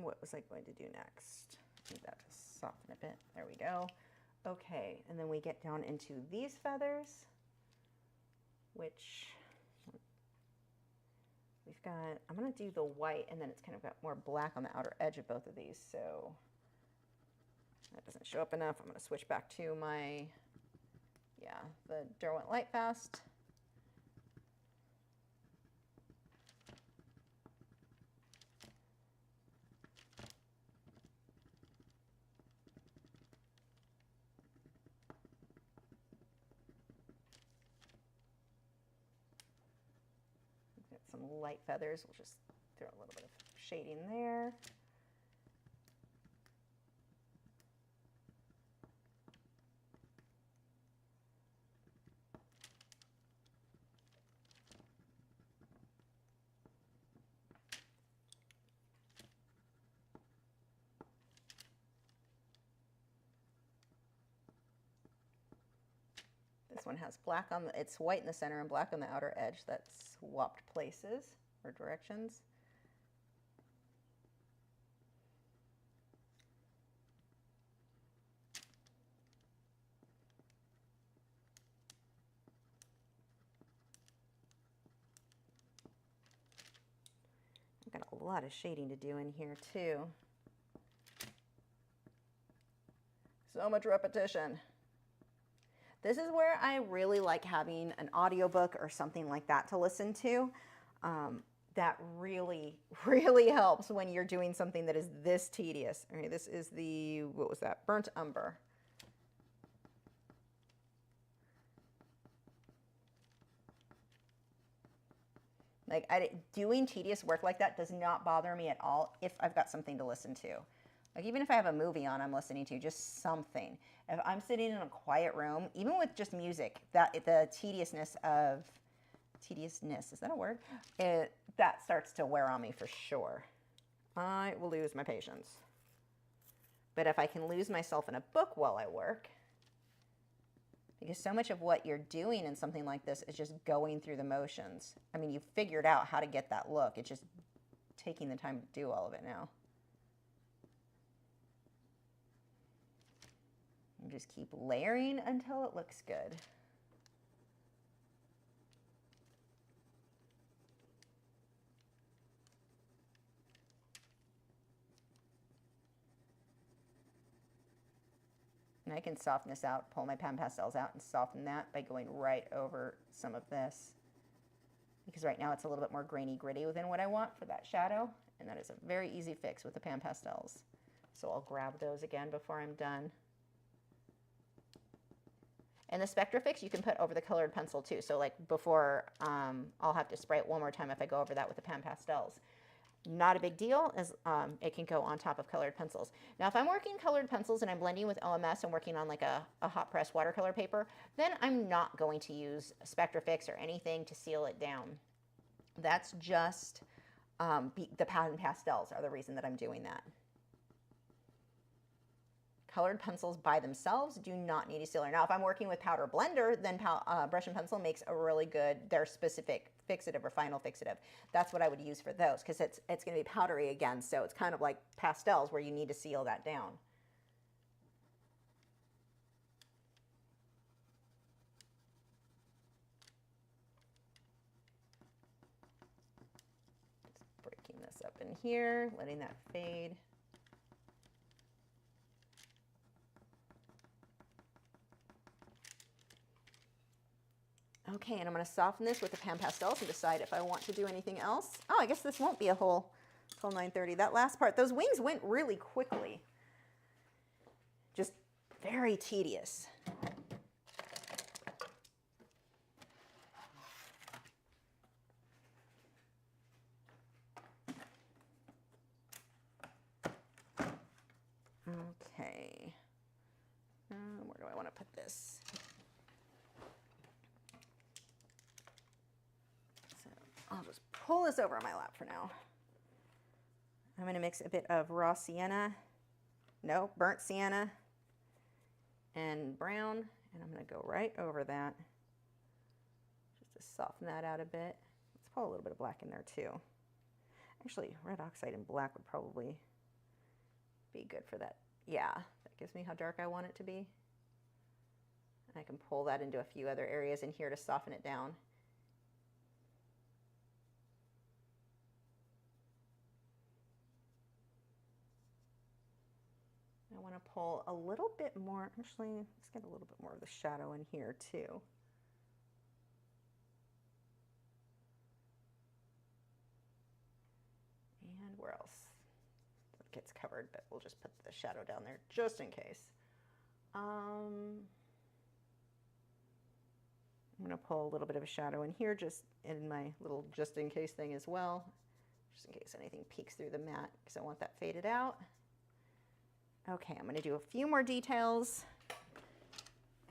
What was I going to do next? Need that to soften a bit. There we go. Okay, and then we get down into these feathers, which we've got, I'm gonna do the white, and then it's kind of got more black on the outer edge of both of these, so that doesn't show up enough. I'm gonna switch back to my, the Derwent Light Fast. Some light feathers. We'll just throw a little bit of shading there. This one has black on the, it's white in the center and black on the outer edge. That's swapped places or directions. I've got a lot of shading to do in here too. So much repetition. This is where I really like having an audiobook or something like that to listen to. That really, really helps when you're doing something that is this tedious. Okay, this is the, what was that? Burnt umber. Like, doing tedious work like that does not bother me at all if I've got something to listen to. Like, even if I have a movie on I'm listening to, just something. If I'm sitting in a quiet room, even with just music, the tediousness, is that a word? That starts to wear on me for sure. I will lose my patience. But if I can lose myself in a book while I work, because so much of what you're doing in something like this is just going through the motions. I mean, you've figured out how to get that look. It's just taking the time to do all of it now. And just keep layering until it looks good. And I can soften this out, pull my pan pastels out and soften that by going right over some of this. Because right now it's a little bit more grainy gritty than what I want for that shadow. And that is a very easy fix with the pan pastels. So I'll grab those again before I'm done. And the Spectrafix you can put over the colored pencil too. So like before, I'll have to spray it one more time if I go over that with the pan pastels. Not a big deal, as it can go on top of colored pencils. Now, if I'm working colored pencils and I'm blending with OMS and working on like a hot press watercolor paper, then I'm not going to use Spectrafix or anything to seal it down. That's just the pan pastels are the reason that I'm doing that. Colored pencils by themselves do not need a sealer. Now, if I'm working with powder blender, then brush and pencil makes a really good, their specific fixative or final fixative. That's what I would use for those because it's going to be powdery again. So it's kind of like pastels where you need to seal that down. Just breaking this up in here, letting that fade. Okay, and I'm going to soften this with the pan pastels and decide if I want to do anything else. Oh, I guess this won't be a whole till 9:30. That last part, those wings went really quickly. Just very tedious. Okay. Where do I want to put this? So I'll just pull this over on my lap for now. I'm going to mix a bit of raw sienna, no, burnt sienna, and brown, and I'm going to go right over that just to soften that out a bit. Let's pull a little bit of black in there too. Actually, red oxide and black would probably be good for that. Yeah, that gives me how dark I want it to be. I can pull that into a few other areas in here to soften it down. I want to pull a little bit more, actually, let's get a little bit more of the shadow in here too. And where else? It gets covered, but we'll just put the shadow down there just in case. I'm going to pull a little bit of a shadow in here, just in my little just in case thing as well, just in case anything peeks through the mat, because I want that faded out. Okay, I'm going to do a few more details,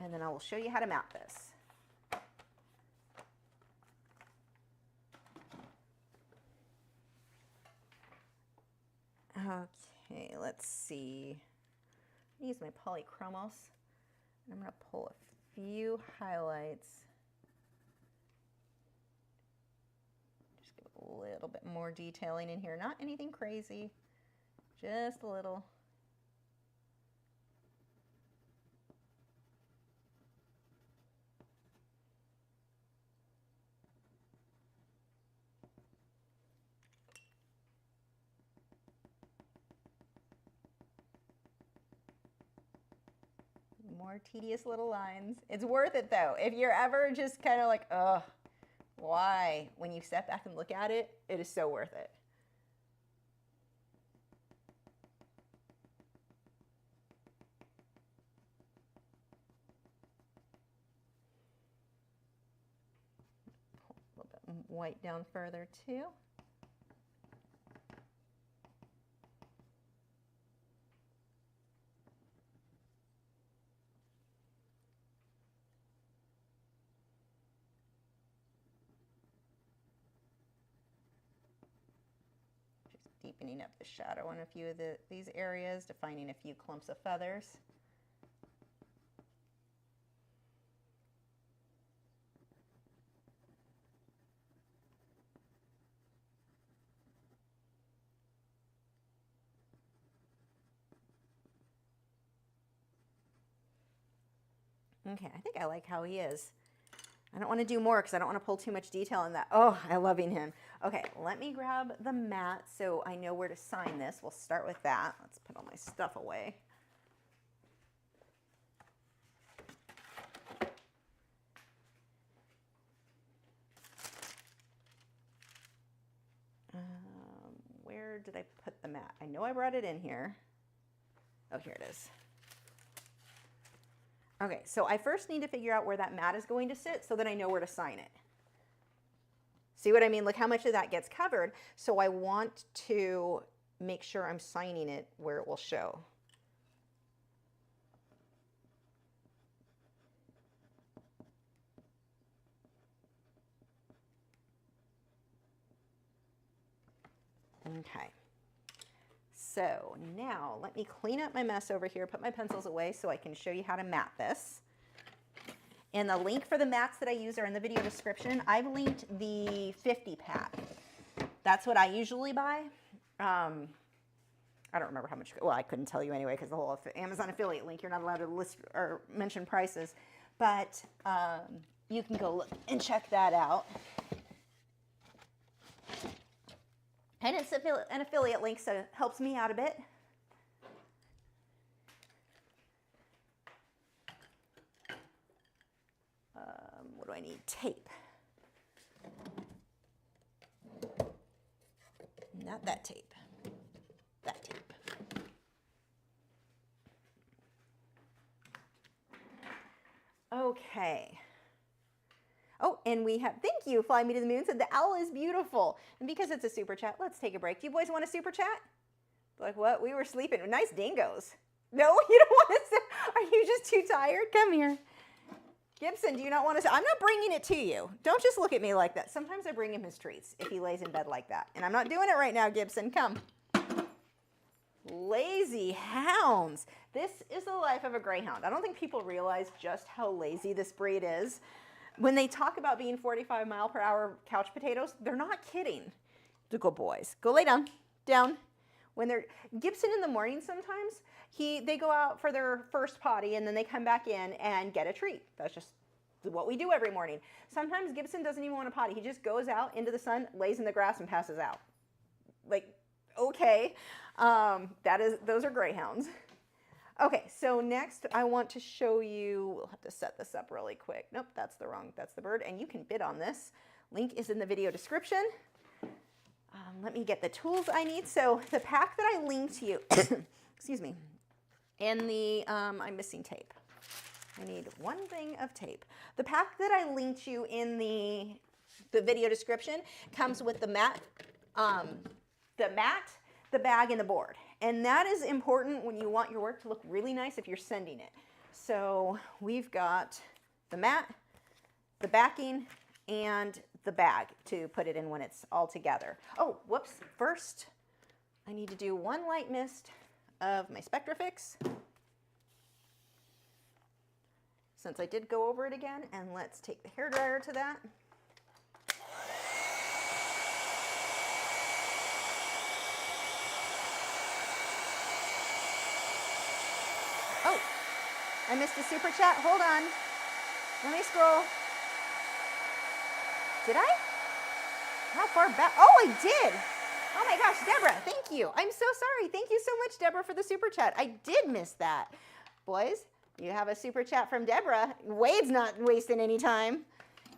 and then I will show you how to mount this. Okay, let's see. I'm going to use my polychromos. I'm going to pull a few highlights. Just give a little bit more detailing in here. Not anything crazy, just a little. More tedious little lines. It's worth it though. If you're ever just kind of like, ugh, why? When you step back and look at it, it is so worth it. Pull a little bit white down further too. Deepening up the shadow in a few of these areas, defining a few clumps of feathers. Okay, I think I like how he is. I don't want to do more because I don't want to pull too much detail in that. Oh, I'm loving him. Okay, let me grab the mat so I know where to sign this. We'll start with that. Let's put all my stuff away. Where did I put the mat? I know I brought it in here. Oh, here it is. Okay, so I first need to figure out where that mat is going to sit so that I know where to sign it. See what I mean? Look how much of that gets covered. So I want to make sure I'm signing it where it will show. Okay. So now let me clean up my mess over here, put my pencils away so I can show you how to mat this. And the link for the mats that I use are in the video description. I've linked the 50 pack. That's what I usually buy. I don't remember how much, well, I couldn't tell you anyway because the whole Amazon affiliate link, you're not allowed to list or mention prices. But you can go look and check that out. And it's an affiliate link, so it helps me out a bit. What do I need? Tape. Not that tape. That tape. Okay. Oh, and we have, thank you, Fly Me to the Moon said the owl is beautiful. And because it's a super chat, let's take a break. Do you boys want a super chat? Like what? We were sleeping. Nice dingoes. No, you don't want to sit. Are you just too tired? Come here. Gibson, do you not want to sit? I'm not bringing it to you. Don't just look at me like that. Sometimes I bring him his treats if he lays in bed like that. And I'm not doing it right now, Gibson. Come. Lazy hounds. This is the life of a greyhound. I don't think people realize just how lazy this breed is. When they talk about being 45-mile-per-hour couch potatoes, they're not kidding. The good boys. Go lay down. Down. When they're Gibson in the morning sometimes, they go out for their first potty and then they come back in and get a treat. That's just what we do every morning. Sometimes Gibson doesn't even want to potty. He just goes out into the sun, lays in the grass, and passes out. Like, okay. Those are greyhounds. Okay, so next I want to show you, we'll have to set this up really quick. Nope, that's the bird, and you can bid on this. Link is in the video description. Let me get the tools I need. So the pack that I linked you, excuse me, in the, I'm missing tape. I need one thing of tape. The pack that I linked you in the video description comes with the mat, the bag, and the board. And that is important when you want your work to look really nice if you're sending it. So we've got the mat, the backing, and the bag to put it in when it's all together. Oh, whoops. First, I need to do one light mist of my Spectrafix. Since I did go over it again, and let's take the hairdryer to that. Oh, I missed a super chat. Hold on. Let me scroll. Did I? How far back? Oh, I did. Oh my gosh, Deborah, thank you. I'm so sorry. Thank you so much, Deborah, for the super chat. I did miss that. Boys, you have a super chat from Deborah. Wade's not wasting any time.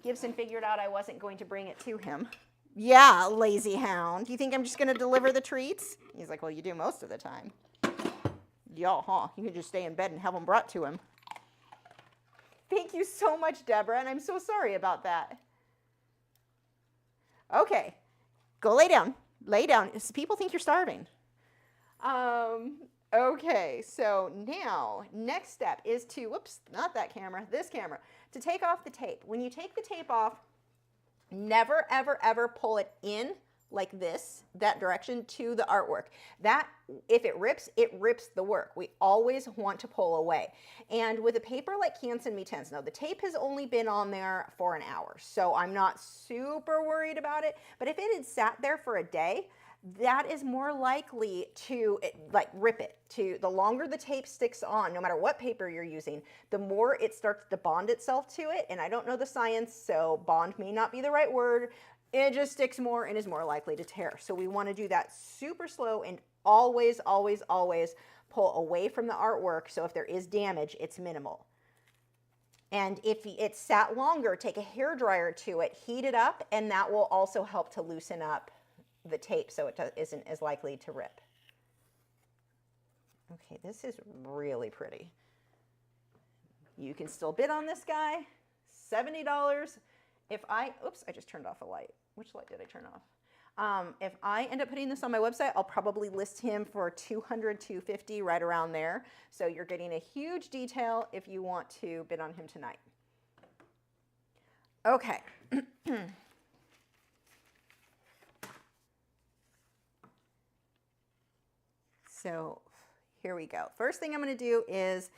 Gibson figured out I wasn't going to bring it to him. Yeah, lazy hound. Do you think I'm just going to deliver the treats? He's like, well, you do most of the time. Yeah, huh? You can just stay in bed and have them brought to him. Thank you so much, Deborah, and I'm so sorry about that. Okay, go lay down. Lay down. People think you're starving. Okay, so now, next step is to, whoops, not that camera, this camera, to take off the tape. When you take the tape off, never, ever, ever pull it in like this, that direction to the artwork. That, if it rips the work. We always want to pull away. And with a paper like Canson MeTense, now the tape has only been on there for an hour, so I'm not super worried about it, but if it had sat there for a day, that is more likely to rip it. The longer the tape sticks on, no matter what paper you're using, the more it starts to bond itself to it. And I don't know the science, so bond may not be the right word. It just sticks more and is more likely to tear. So we want to do that super slow and always, always, always pull away from the artwork. So if there is damage, it's minimal. And if it sat longer, take a hairdryer to it, heat it up, and that will also help to loosen up the tape so it isn't as likely to rip. Okay, this is really pretty. You can still bid on this guy, $70. If oops, I just turned off a light. Which light did I turn off? If I end up putting this on my website, I'll probably list him for $200, $250, right around there. So you're getting a huge detail if you want to bid on him tonight. Okay. So here we go. First thing I'm going to do is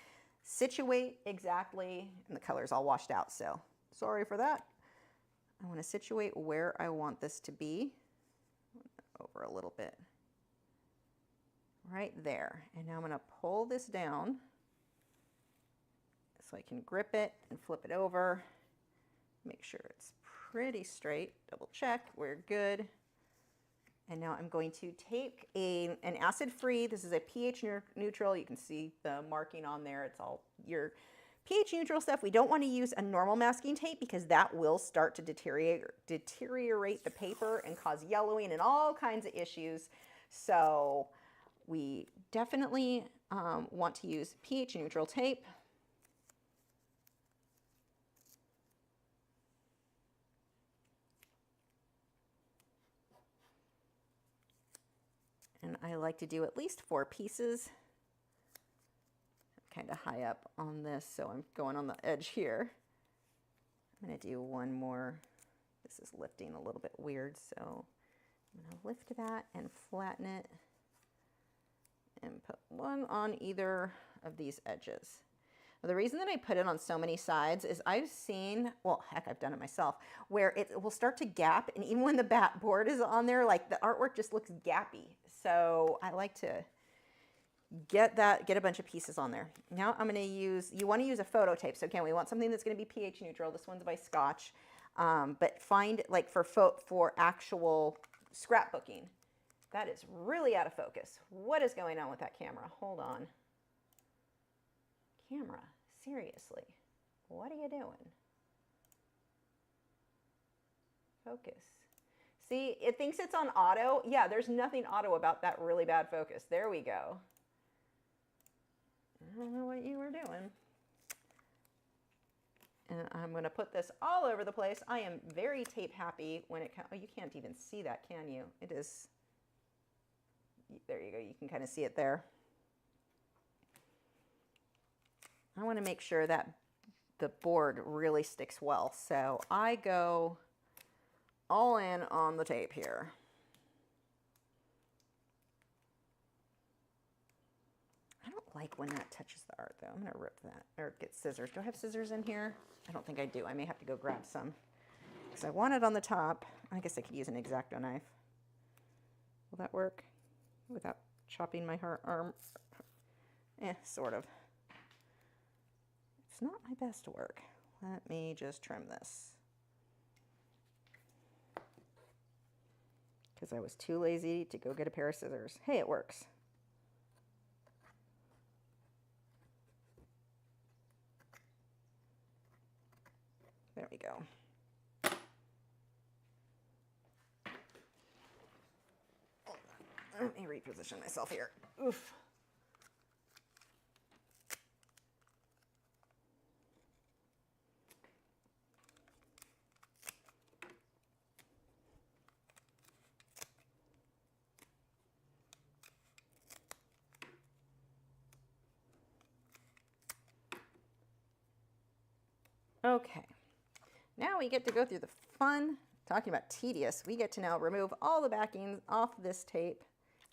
situate exactly, and the color's all washed out, so sorry for that. I want to situate where I want this to be, over a little bit, right there. And now I'm going to pull this down so I can grip it and flip it over, make sure it's pretty straight, double check, we're good. And now I'm going to take an acid-free, this is a pH neutral, you can see the marking on there, it's all your pH neutral stuff, we don't want to use a normal masking tape because that will start to deteriorate the paper and cause yellowing and all kinds of issues. So we definitely want to use pH neutral tape. And I like to do at least 4 pieces. I'm kind of high up on this, so I'm going on the edge here. I'm going to do one more. This is lifting a little bit weird, so I'm going to lift that and flatten it and put one on either of these edges. Now, the reason that I put it on so many sides is I've seen, well, heck, I've done it myself, where it will start to gap, and even when the back board is on there, like the artwork just looks gappy. So I like to get a bunch of pieces on there. Now I'm going to use, you want to use a photo tape. So again, we want something that's going to be pH neutral. This one's by Scotch, but find like for actual scrapbooking. That is really out of focus. What is going on with that camera? Hold on. Camera, seriously, what are you doing? Focus. See, it thinks it's on auto. Yeah, there's nothing auto about that really bad focus. There we go. I don't know what you were doing. And I'm going to put this all over the place. I am very tape happy when it comes. Oh, you can't even see that, can you? It is. There you go. You can kind of see it there. I want to make sure that the board really sticks well. So I go all in on the tape here. I don't like when that touches the art though. I'm going to rip that or get scissors. Do I have scissors in here? I don't think I do. I may have to go grab some because I want it on the top. I guess I could use an X-Acto knife. Will that work without chopping my arm? Sort of. It's not my best work. Let me just trim this. Because I was too lazy to go get a pair of scissors. Hey, it works. There we go. Let me reposition myself here. Oof. Okay, now we get to go through the fun, talking about tedious, we get to now remove all the backing off this tape.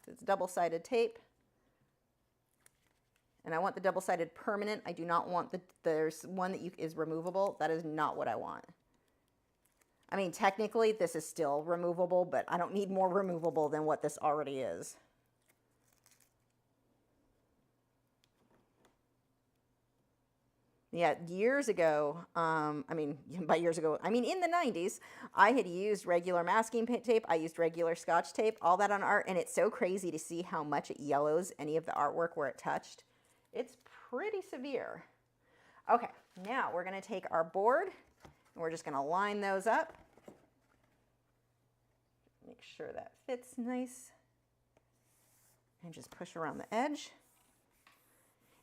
It's double-sided tape. And I want the double-sided permanent. I do not want there's one that is removable. That is not what I want. I mean, technically this is still removable, but I don't need more removable than what this already is. Yeah, years ago, I mean, by years ago, I mean in the 90s, I had used regular masking tape, I used regular Scotch tape, all that on art, and it's so crazy to see how much it yellows any of the artwork where it touched. It's pretty severe. Okay, now we're going to take our board, and we're just going to line those up. Make sure that fits nice. And just push around the edge.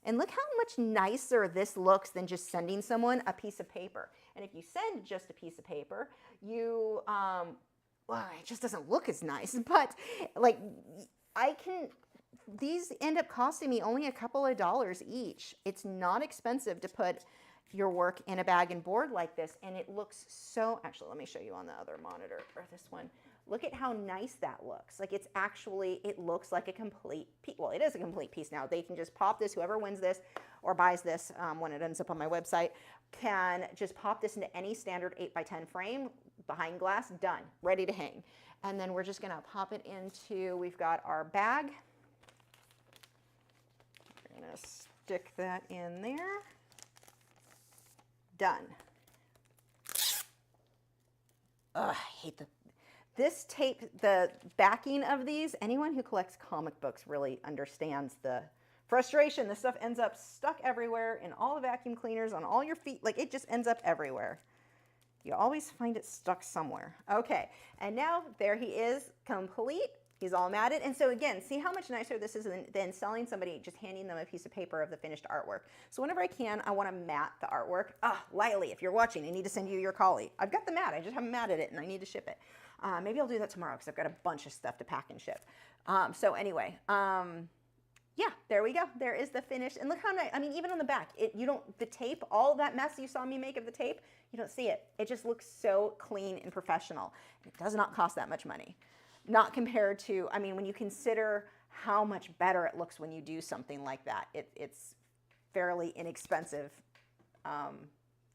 And look how much nicer this looks than just sending someone a piece of paper. And if you send just a piece of paper, you, well, it just doesn't look as nice. But like, these end up costing me only a couple of dollars each. It's not expensive to put your work in a bag and board like this. And it looks so, actually, let me show you on the other monitor, or this one. Look at how nice that looks. Like it's actually, it looks like a complete piece. Well, it is a complete piece now. They can just pop this, whoever wins this or buys this when it ends up on my website, can just pop this into any standard 8x10 frame, behind glass, done, ready to hang. And then we're just gonna pop it into, we've got our bag. We're gonna stick that in there. Done. Ugh, I hate this tape, the backing of these, anyone who collects comic books really understands the Frustration, this stuff ends up stuck everywhere in all the vacuum cleaners, on all your feet. Like, it just ends up everywhere. You always find it stuck somewhere. Okay, and now there he is, complete. He's all matted. And so again, see how much nicer this is than selling somebody, just handing them a piece of paper of the finished artwork. So whenever I can, I want to mat the artwork. Lily, if you're watching, I need to send you your collie. I've got the mat, I just haven't matted it and I need to ship it. Maybe I'll do that tomorrow because I've got a bunch of stuff to pack and ship. So anyway, yeah, there we go. There is the finish. And look how nice, I mean, even on the back, the tape, all that mess you saw me make of the tape, you don't see it. It just looks so clean and professional. And it does not cost that much money. Not compared to, I mean, when you consider how much better it looks when you do something like that, it's fairly inexpensive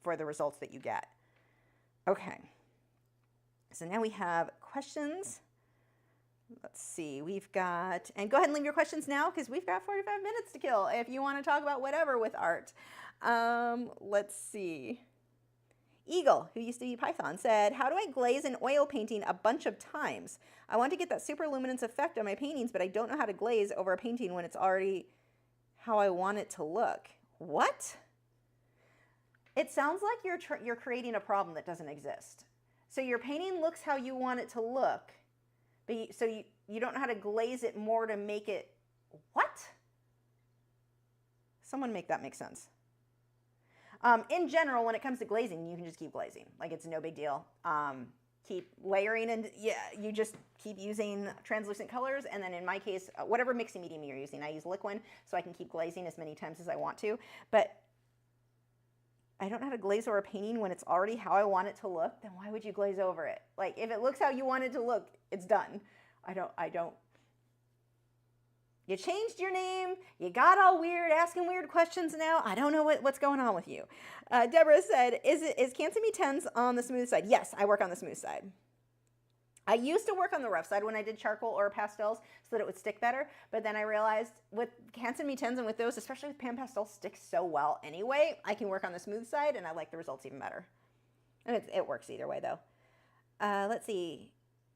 for the results that you get. Okay, so now we have questions. Let's see, we've got, and go ahead and leave your questions now because we've got 45 minutes to kill if you want to talk about whatever with art. Let's see. Eagle, who used to be Python, said, how do I glaze an oil painting a bunch of times? I want to get that super luminance effect on my paintings, but I don't know how to glaze over a painting when it's already how I want it to look. What? It sounds like you're creating a problem that doesn't exist. So your painting looks how you want it to look, but you don't know how to glaze it more to make it, what? Someone make that make sense. In general, when it comes to glazing, you can just keep glazing. Like, it's no big deal. Keep layering, and yeah, you just keep using translucent colors. And then in my case, whatever mixing medium you're using, I use liquid so I can keep glazing as many times as I want to. But I don't know how to glaze over a painting when it's already how I want it to look. Then why would you glaze over it? Like, if it looks how you want it to look, it's done. I don't. You changed your name. You got all weird, asking weird questions now. I don't know what's going on with you. Deborah said, is Inktense on the smooth side? Yes, I work on the smooth side. I used to work on the rough side when I did charcoal or pastels so that it would stick better. But then I realized with Inktense and with those, especially with pan pastels, sticks so well anyway, I can work on the smooth side and I like the results even better. And it works either way though. Let's see.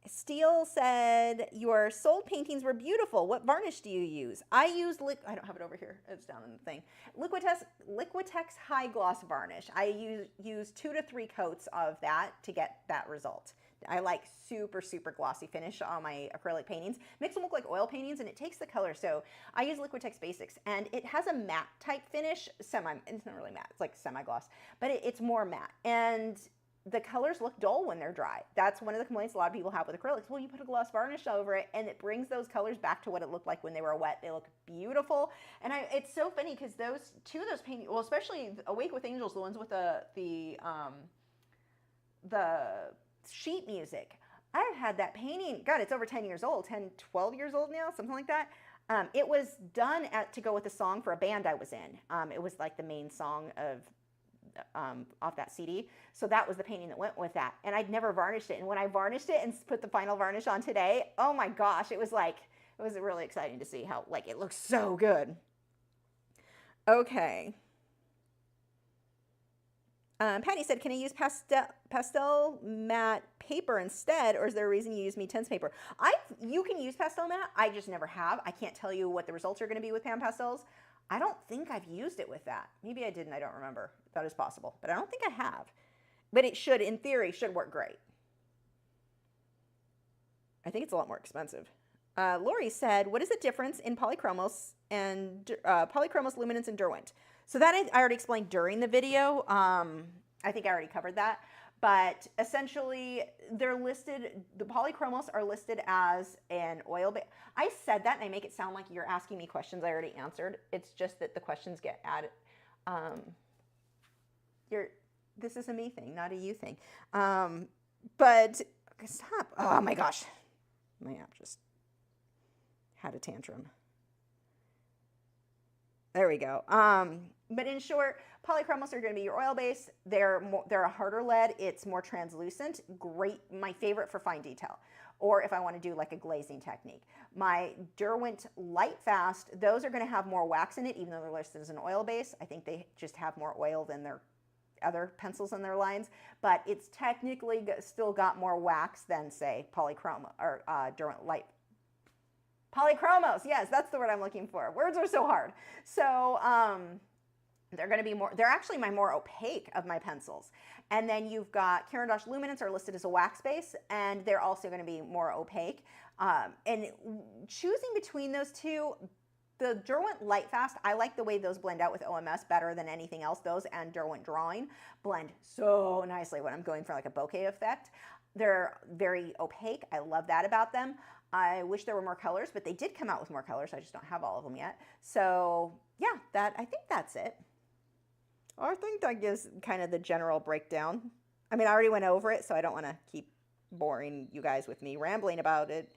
Steele said, your sold paintings were beautiful. What varnish do you use? I use, I don't have it over here. It's down in the thing. Liquitex High Gloss Varnish. I use 2 to 3 coats of that to get that result. I like super, super glossy finish on my acrylic paintings. Makes them look like oil paintings and it takes the color. So I use Liquitex Basics and it has a matte type finish. It's not really matte, it's like semi-gloss, but it's more matte. And the colors look dull when they're dry. That's one of the complaints a lot of people have with acrylics. Well, you put a gloss varnish over it and it brings those colors back to what it looked like when they were wet. They look beautiful. And it's so funny because two of those paintings, well, especially Awake with Angels, the ones with the sheet music. I've had that painting, God, it's over 10 years old, 10, 12 years old now, something like that. It was done to go with a song for a band I was in. It was like the main song of off that CD. So that was the painting that went with that. And I'd never varnished it. And when I varnished it and put the final varnish on today, oh my gosh, it was really exciting to see how it looks so good. Okay. Patty said, can I use pastel matte paper instead, or is there a reason you use Inktense paper? You can use pastel matte. I just never have. I can't tell you what the results are going to be with pan pastels. I don't think I've used it with that. Maybe I didn't. I don't remember. That is possible. But I don't think I have. But it should, in theory, should work great. I think it's a lot more expensive. Lori said, what is the difference in polychromos and polychromos, luminance, and Derwent? So that I already explained during the video. I think I already covered that. But essentially, they're listed, the polychromos are listed as an oil. I said that and I make it sound like you're asking me questions I already answered. It's just that the questions get added. This is a me thing, not a you thing. But stop. Oh my gosh. My app just had a tantrum. There we go. But in short, polychromos are going to be your oil base. They're a harder lead. It's more translucent. Great. My favorite for fine detail. Or if I want to do like a glazing technique. My Derwent Light Fast, those are going to have more wax in it, even though they're listed as an oil base. I think they just have more oil than their other pencils in their lines. But it's technically still got more wax than, say, polychroma or Derwent Light Polychromos, yes, that's the word I'm looking for. Words are so hard. So they're going to be more, they're actually my more opaque of my pencils. And then you've got Caran d'Ache Luminance are listed as a wax base, and they're also going to be more opaque. And choosing between those two, the Derwent Lightfast, I like the way those blend out with OMS better than anything else. Those and Derwent Drawing blend so nicely when I'm going for like a bokeh effect. They're very opaque. I love that about them. I wish there were more colors, but they did come out with more colors. I just don't have all of them yet. So yeah, I think that's it. I think that gives kind of the general breakdown. I mean, I already went over it, so I don't want to keep boring you guys with me rambling about it.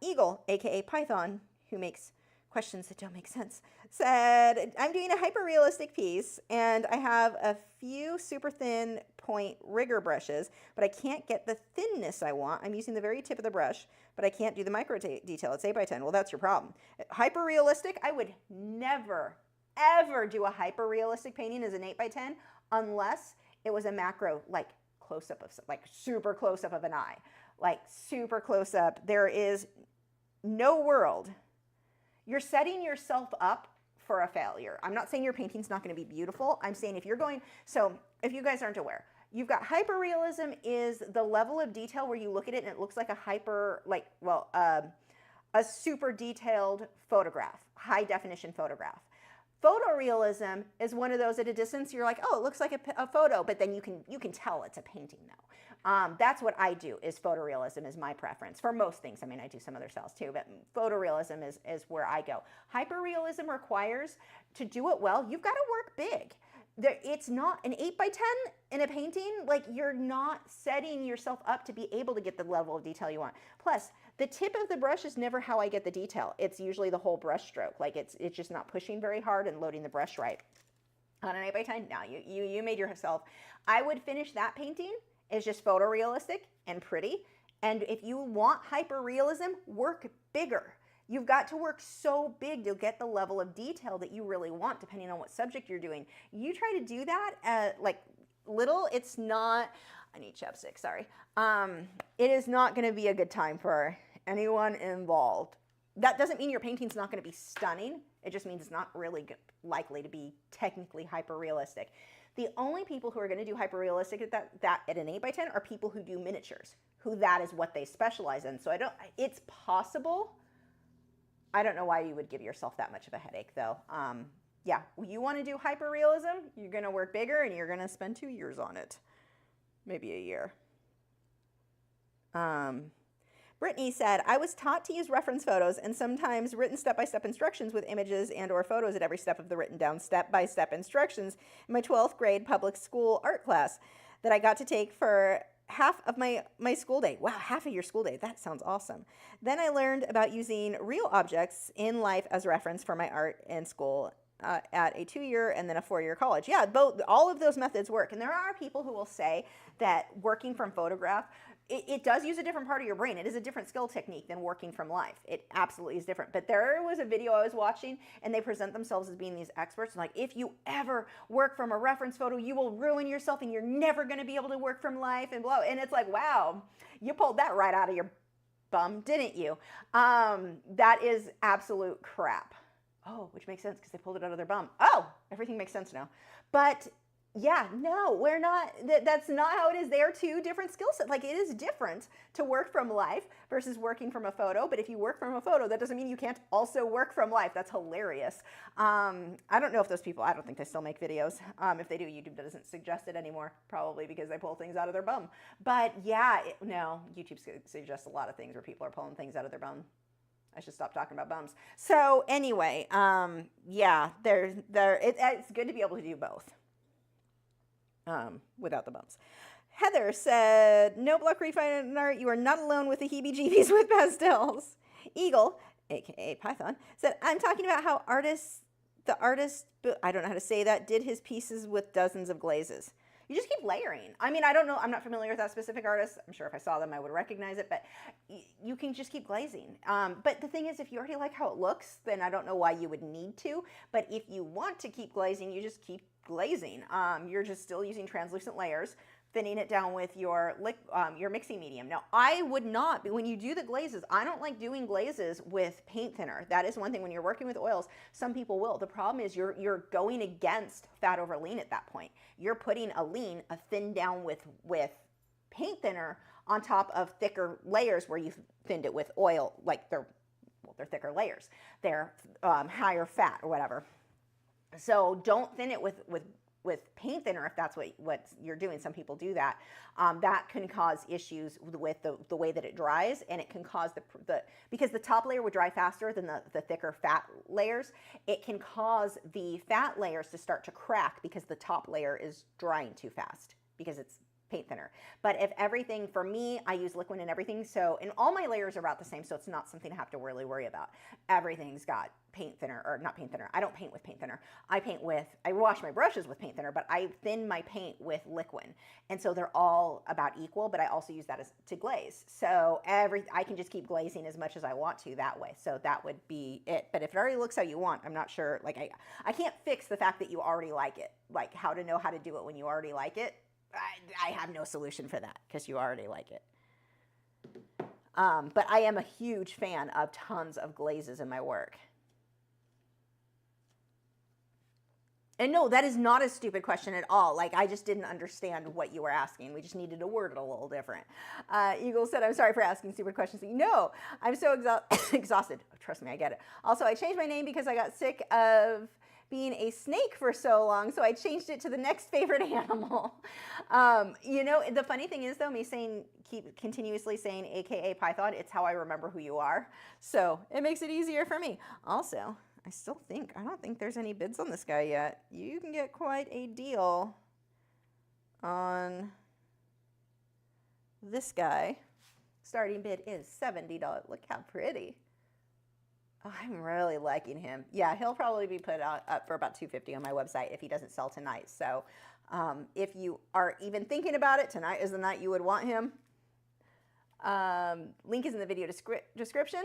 Eagle, aka Python, who makes questions that don't make sense, said, I'm doing a hyper-realistic piece, and I have a few super thin point rigger brushes, but I can't get the thinness I want. I'm using the very tip of the brush, but I can't do the micro detail. It's 8 by 10. Well, that's your problem. Hyper-realistic, I would never, ever do a hyper-realistic painting as an 8 by 10 unless it was a macro, like close-up of, like super close-up of an eye, like super close-up. There is no world. You're setting yourself up for a failure. I'm not saying your painting's not going to be beautiful. I'm saying if you're going, so if you guys aren't aware, you've got hyperrealism is the level of detail where you look at it and it looks like a hyper, like, well, a super detailed photograph, high definition photograph. Photorealism is one of those at a distance you're like, oh, it looks like a photo, but then you can tell it's a painting though. That's what I do, is photorealism is my preference for most things. I mean, I do some other styles too, but photorealism is where I go. Hyperrealism requires, to do it well, you've got to work big. It's not an 8 by 10 in a painting, like you're not setting yourself up to be able to get the level of detail you want. Plus, the tip of the brush is never how I get the detail. It's usually the whole brush stroke. Like it's just not pushing very hard and loading the brush right. On an 8 by 10, no, you made yourself. I would finish that painting as just photorealistic and pretty. And if you want hyperrealism, work bigger. You've got to work so big to get the level of detail that you really want, depending on what subject you're doing. You try to do that like little, it's not, I need chapstick, sorry. It is not going to be a good time for anyone involved. That doesn't mean your painting's not going to be stunning. It just means it's not really likely to be technically hyper-realistic. The only people who are going to do hyper-realistic at that at an 8 by 10 are people who do miniatures, who that is what they specialize in. So it's possible. I don't know why you would give yourself that much of a headache though. Yeah, you want to do hyper-realism, you're going to work bigger and you're going to spend 2 years on it. Maybe a year. Brittany said, I was taught to use reference photos and sometimes written step-by-step instructions with images and or photos at every step of the written down step-by-step instructions in my 12th grade public school art class that I got to take for half of my school day. Wow, half of your school day. That sounds awesome. Then I learned about using real objects in life as reference for my art in school at a 2-year and then a 4-year college. Yeah, all of those methods work. And there are people who will say that working from photograph, it does use a different part of your brain. It is a different skill technique than working from life. It absolutely is different. But there was a video I was watching and they present themselves as being these experts. Like, if you ever work from a reference photo, you will ruin yourself and you're never going to be able to work from life and blah. And it's like, wow, you pulled that right out of your bum, didn't you? That is absolute crap. Oh, which makes sense because they pulled it out of their bum. Oh, everything makes sense now. But yeah, no, we're not, that's not how it is. They are two different skill sets. Like, it is different to work from life versus working from a photo. But if you work from a photo, that doesn't mean you can't also work from life. That's hilarious. I don't know if those people, I don't think they still make videos. If they do, YouTube doesn't suggest it anymore, probably because they pull things out of their bum. But yeah, no, YouTube suggests a lot of things where people are pulling things out of their bum. I should stop talking about bums. So anyway, yeah, it's good to be able to do both. Without the bumps. Heather said, no Lachri fine art, you are not alone with the heebie-jeebies with pastels. Eagle, aka Python, said, I'm talking about how the artist, I don't know how to say that, did his pieces with dozens of glazes. You just keep layering. I mean, I don't know, I'm not familiar with that specific artist. I'm sure if I saw them, I would recognize it, but you can just keep glazing. But the thing is, if you already like how it looks, then I don't know why you would need to. But if you want to keep glazing, you just keep glazing. You're just still using translucent layers thinning it down with your mixing medium. Now, I would not, when you do the glazes, I don't like doing glazes with paint thinner. That is one thing. When you're working with oils, some people will. The problem is you're going against fat over lean at that point. You're putting a thin down with paint thinner on top of thicker layers where you've thinned it with oil, like they're thicker layers. They're higher fat or whatever. So don't thin it with paint thinner if that's what you're doing. Some people do that. That can cause issues with the way that it dries, and it can cause because the top layer would dry faster than the thicker fat layers, it can cause the fat layers to start to crack because the top layer is drying too fast because it's paint thinner. But if everything, for me, I use liquid in everything, and all my layers are about the same, so it's not something I have to really worry about. Everything's got paint thinner, or not paint thinner. I don't paint with paint thinner. I wash my brushes with paint thinner, but I thin my paint with liquid. And so they're all about equal, but I also use that to glaze. So I can just keep glazing as much as I want to that way. So that would be it. But if it already looks how you want, I'm not sure, like I can't fix the fact that you already like it, like how to know how to do it when you already like it. I have no solution for that because you already like it. But I am a huge fan of tons of glazes in my work. And no, that is not a stupid question at all. Like, I just didn't understand what you were asking. We just needed to word it a little different. Eagle said, I'm sorry for asking stupid questions. No, I'm so exhausted. Trust me, I get it. Also, I changed my name because I got sick of being a snake for so long, so I changed it to the next favorite animal. You know, the funny thing is, though, me keep continuously saying AKA Python, it's how I remember who you are. So it makes it easier for me. Also, I don't think there's any bids on this guy yet. You can get quite a deal on this guy. Starting bid is $70. Look how pretty. Oh, I'm really liking him. Yeah, he'll probably be put up for about $250 on my website if he doesn't sell tonight. So if you are even thinking about it, tonight is the night you would want him. Link is in the video description.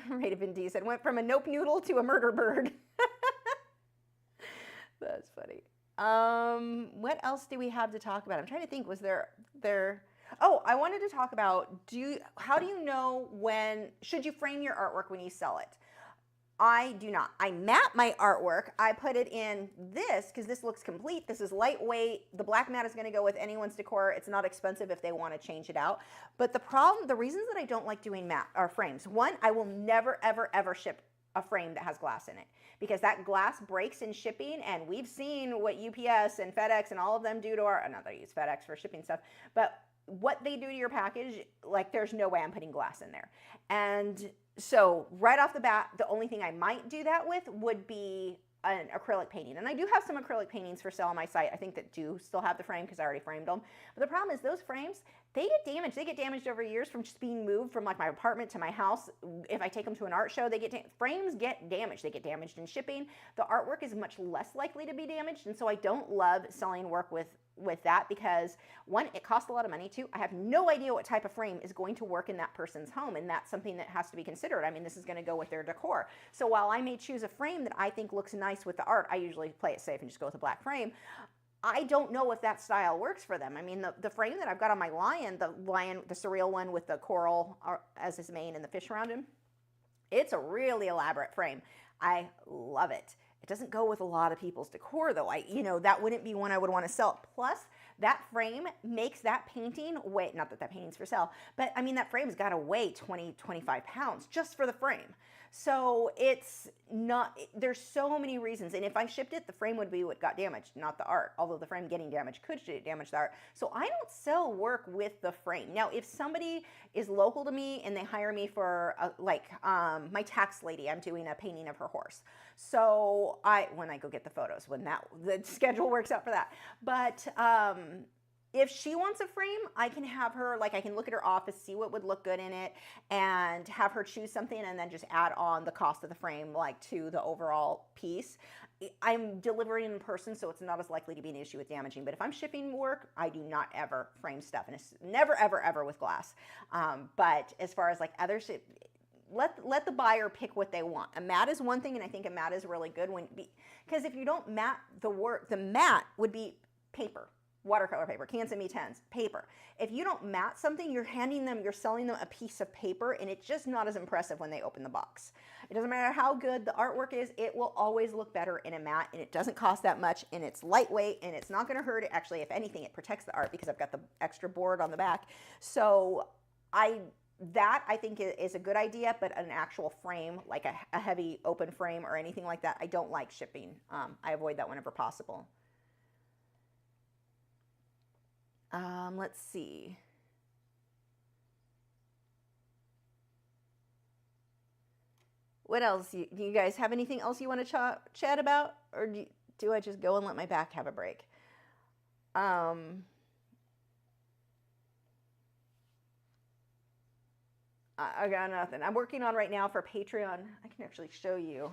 Raven D said, went from a nope noodle to a murder bird. That's funny. What else do we have to talk about? I'm trying to think, was there... Oh, I wanted to talk about, how do you know should you frame your artwork when you sell it? I do not. I mat my artwork. I put it in this because this looks complete. This is lightweight. The black mat is going to go with anyone's decor. It's not expensive if they want to change it out. But the reasons that I don't like doing frames, one, I will never, ever, ever ship a frame that has glass in it because that glass breaks in shipping, and we've seen what UPS and FedEx and all of them do to not that I use FedEx for shipping stuff, but what they do to your package, like there's no way I'm putting glass in there. And so right off the bat, the only thing I might do that with would be an acrylic painting. And I do have some acrylic paintings for sale on my site, I think, that do still have the frame because I already framed them. But the problem is those frames, they get damaged. They get damaged over years from just being moved from like my apartment to my house. If I take them to an art show, frames get damaged. They get damaged in shipping. The artwork is much less likely to be damaged. And so I don't love selling work with that because, one, it costs a lot of money. Two, I have no idea what type of frame is going to work in that person's home, and that's something that has to be considered. I mean, this is going to go with their decor. So while I may choose a frame that I think looks nice with the art, I usually play it safe and just go with a black frame. I don't know if that style works for them. I mean, the frame that I've got on my lion, the surreal one with the coral as his mane and the fish around him, it's a really elaborate frame. I love it. It doesn't go with a lot of people's decor, though. That wouldn't be one I would want to sell. Plus, that frame makes that painting weigh, not that painting's for sale, but I mean, that frame's got to weigh 20, 25 pounds just for the frame. So it's not, there's so many reasons. And if I shipped it, the frame would be what got damaged, not the art. Although the frame getting damaged could damage the art. So I don't sell work with the frame. Now, if somebody is local to me and they hire me for my tax lady, I'm doing a painting of her horse. So when I go get the photos, the schedule works out for that. But if she wants a frame, I can have her, I can look at her office, see what would look good in it, and have her choose something and then just add on the cost of the frame, to the overall piece. I'm delivering in person, so it's not as likely to be an issue with damaging. But if I'm shipping work, I do not ever frame stuff, and it's never, ever, ever with glass. But as far as other shit, let the buyer pick what they want. A mat is one thing, and I think a mat is really good because if you don't mat the work, the mat would be paper. watercolor paper, cans and MeWe paper. If you don't mat something, you're selling them a piece of paper, and it's just not as impressive when they open the box. It doesn't matter how good the artwork is, it will always look better in a matte, and it doesn't cost that much, and it's lightweight, and it's not gonna hurt. Actually, if anything, it protects the art because I've got the extra board on the back. So I think is a good idea, but an actual frame, like a heavy open frame or anything like that, I don't like shipping. I avoid that whenever possible. Let's see. What else? Do you guys have anything else you want to chat about? Or do I just go and let my back have a break? I got nothing. I'm working on right now for Patreon. I can actually show you.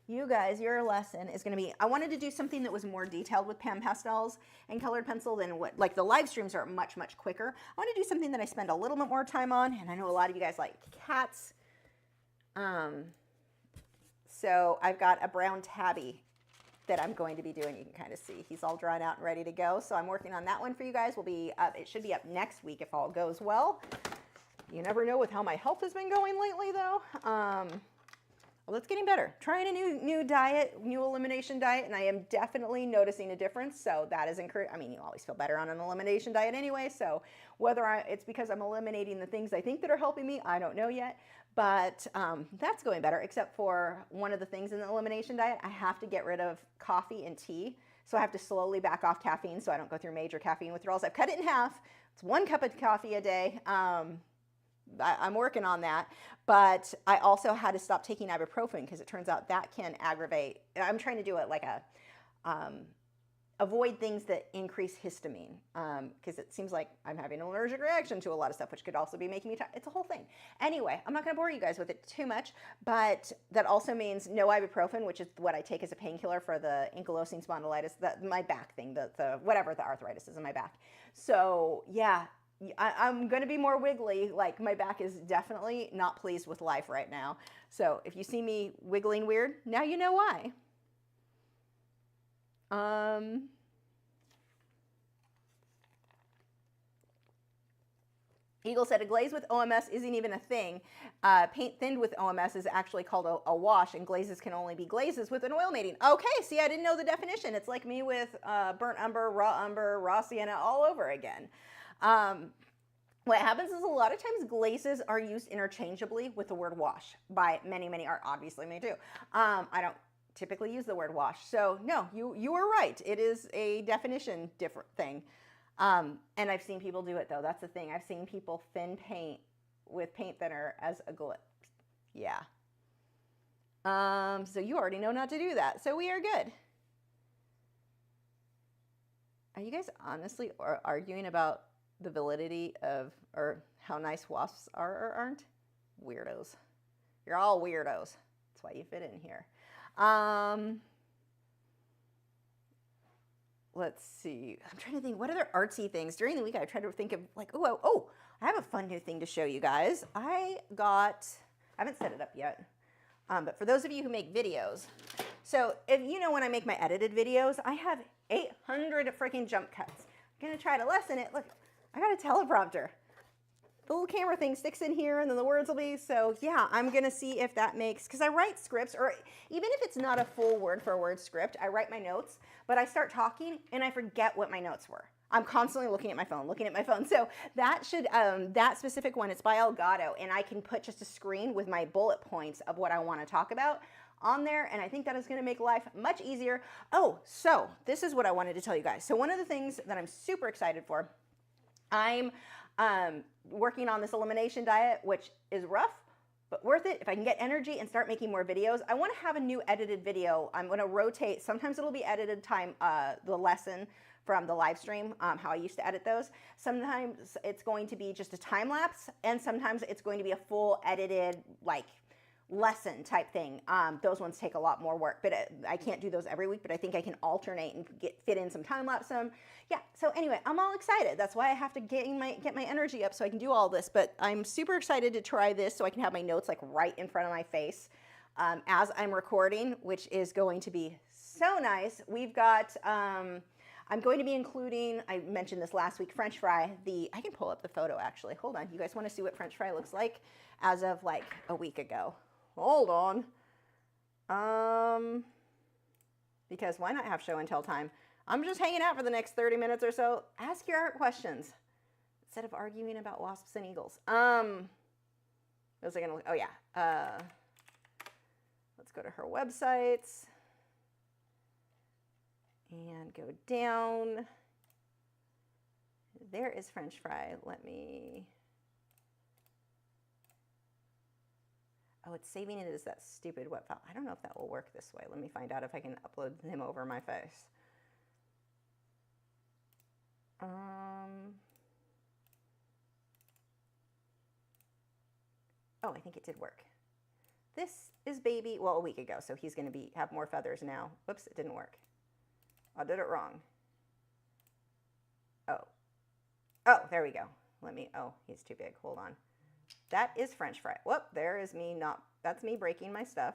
You guys, your lesson is going to be, I wanted to do something that was more detailed with pastels and colored pencil than what, like the live streams are much, much quicker. I want to do something that I spend a little bit more time on, and I know a lot of you guys like cats. So I've got a brown tabby that I'm going to be doing. You can kind of see he's all drawn out and ready to go. So I'm working on that one for you guys. Will be up, it should be up next week if all goes well. You never know with how my health has been going lately though. Well, it's getting better. Trying a new diet, new elimination diet, and I am definitely noticing a difference. So that is encouraging. I mean, you always feel better on an elimination diet anyway. So whether it's because I'm eliminating the things I think that are helping me, I don't know yet. But that's going better, except for one of the things in the elimination diet, I have to get rid of coffee and tea. So I have to slowly back off caffeine so I don't go through major caffeine withdrawals. I've cut it in half. It's 1 cup of coffee a day. I'm working on that, but I also had to stop taking ibuprofen because it turns out that can aggravate. I'm trying to do it like avoid things that increase histamine because it seems like I'm having an allergic reaction to a lot of stuff, which could also be making me tired. It's a whole thing. Anyway, I'm not going to bore you guys with it too much, but that also means no ibuprofen, which is what I take as a painkiller for the ankylosing spondylitis, my back thing, the whatever the arthritis is in my back. So yeah. I'm going to be more wiggly. Like my back is definitely not pleased with life right now. So if you see me wiggling weird, now you know why. Eagle said a glaze with OMS isn't even a thing. Paint thinned with OMS is actually called a wash, and glazes can only be glazes with an oil mating. Okay, see, I didn't know the definition. It's like me with burnt umber, raw sienna all over again. What happens is a lot of times glazes are used interchangeably with the word wash by many art. Obviously, me too. I don't typically use the word wash. So no, you are right. It is a definition different thing. And I've seen people do it though. That's the thing. I've seen people thin paint with paint thinner as a glaze. Yeah. So you already know not to do that. So we are good. Are you guys honestly arguing about the validity of, or how nice wasps are or aren't? Weirdos. You're all weirdos. That's why you fit in here. Let's see. I'm trying to think, what other artsy things? During the week, I tried to think of like, oh, I have a fun new thing to show you guys. I haven't set it up yet, but for those of you who make videos, so if you know when I make my edited videos, I have 800 freaking jump cuts. I'm gonna try to lessen it. Look, I got a teleprompter. The little camera thing sticks in here and then the words will be, so yeah, I'm gonna see if that makes, because I write scripts, or even if it's not a full word for word script, I write my notes, but I start talking and I forget what my notes were. I'm constantly looking at my phone. So that should, that specific one, it's by Elgato, and I can put just a screen with my bullet points of what I wanna talk about on there, and I think that is going to make life much easier. Oh, so this is what I wanted to tell you guys. So one of the things that I'm super excited for, I'm working on this elimination diet, which is rough, but worth it if I can get energy and start making more videos. I want to have a new edited video. I'm going to rotate. Sometimes it'll be edited time, the lesson from the live stream, how I used to edit those. Sometimes it's going to be just a time lapse, and sometimes it's going to be a full edited, like, lesson type thing. Those ones take a lot more work, but I can't do those every week, but I think I can alternate and fit in some time lapse. Yeah, so anyway, I'm all excited. That's why I have to get my energy up so I can do all this, but I'm super excited to try this so I can have my notes like right in front of my face as I'm recording, which is going to be so nice. We've got, I'm going to be including, I mentioned this last week, French fry. I can pull up the photo actually. Hold on. You guys want to see what French fry looks like as of like a week ago? Hold on. Because why not have show and tell time? I'm just hanging out for the next 30 minutes or so. Ask your art questions instead of arguing about wasps and eagles. Those are gonna look, oh yeah. Let's go to her websites and go down. There is French fry. Let me, oh, it's saving it as that stupid web file. I don't know if that will work this way. Let me find out if I can upload him over my face. Oh, I think it did work. This is baby, well, a week ago, so he's going to have more feathers now. Whoops, it didn't work. I did it wrong. Oh, there we go. Oh, he's too big. Hold on. That is French fry. Whoop, there is me that's me breaking my stuff.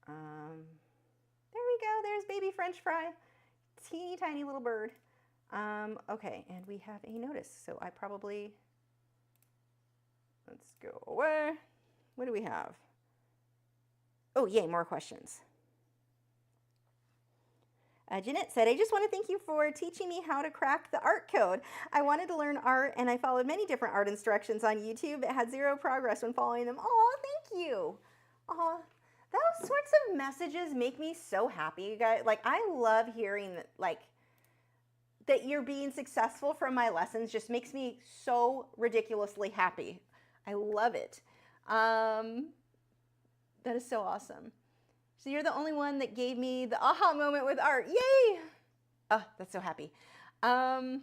There we go. There's baby French fry. Teeny tiny little bird. Okay, and we have a notice. So let's go away. What do we have? Oh, yay, more questions. Jeanette said, I just want to thank you for teaching me how to crack the art code. I wanted to learn art and I followed many different art instructions on YouTube. It had zero progress when following them. Oh, thank you. Oh, those sorts of messages make me so happy, you guys. Like, I love hearing that, like, that you're being successful from my lessons just makes me so ridiculously happy. I love it. That is so awesome. So you're the only one that gave me the aha moment with art. Yay! Oh, that's so happy. Do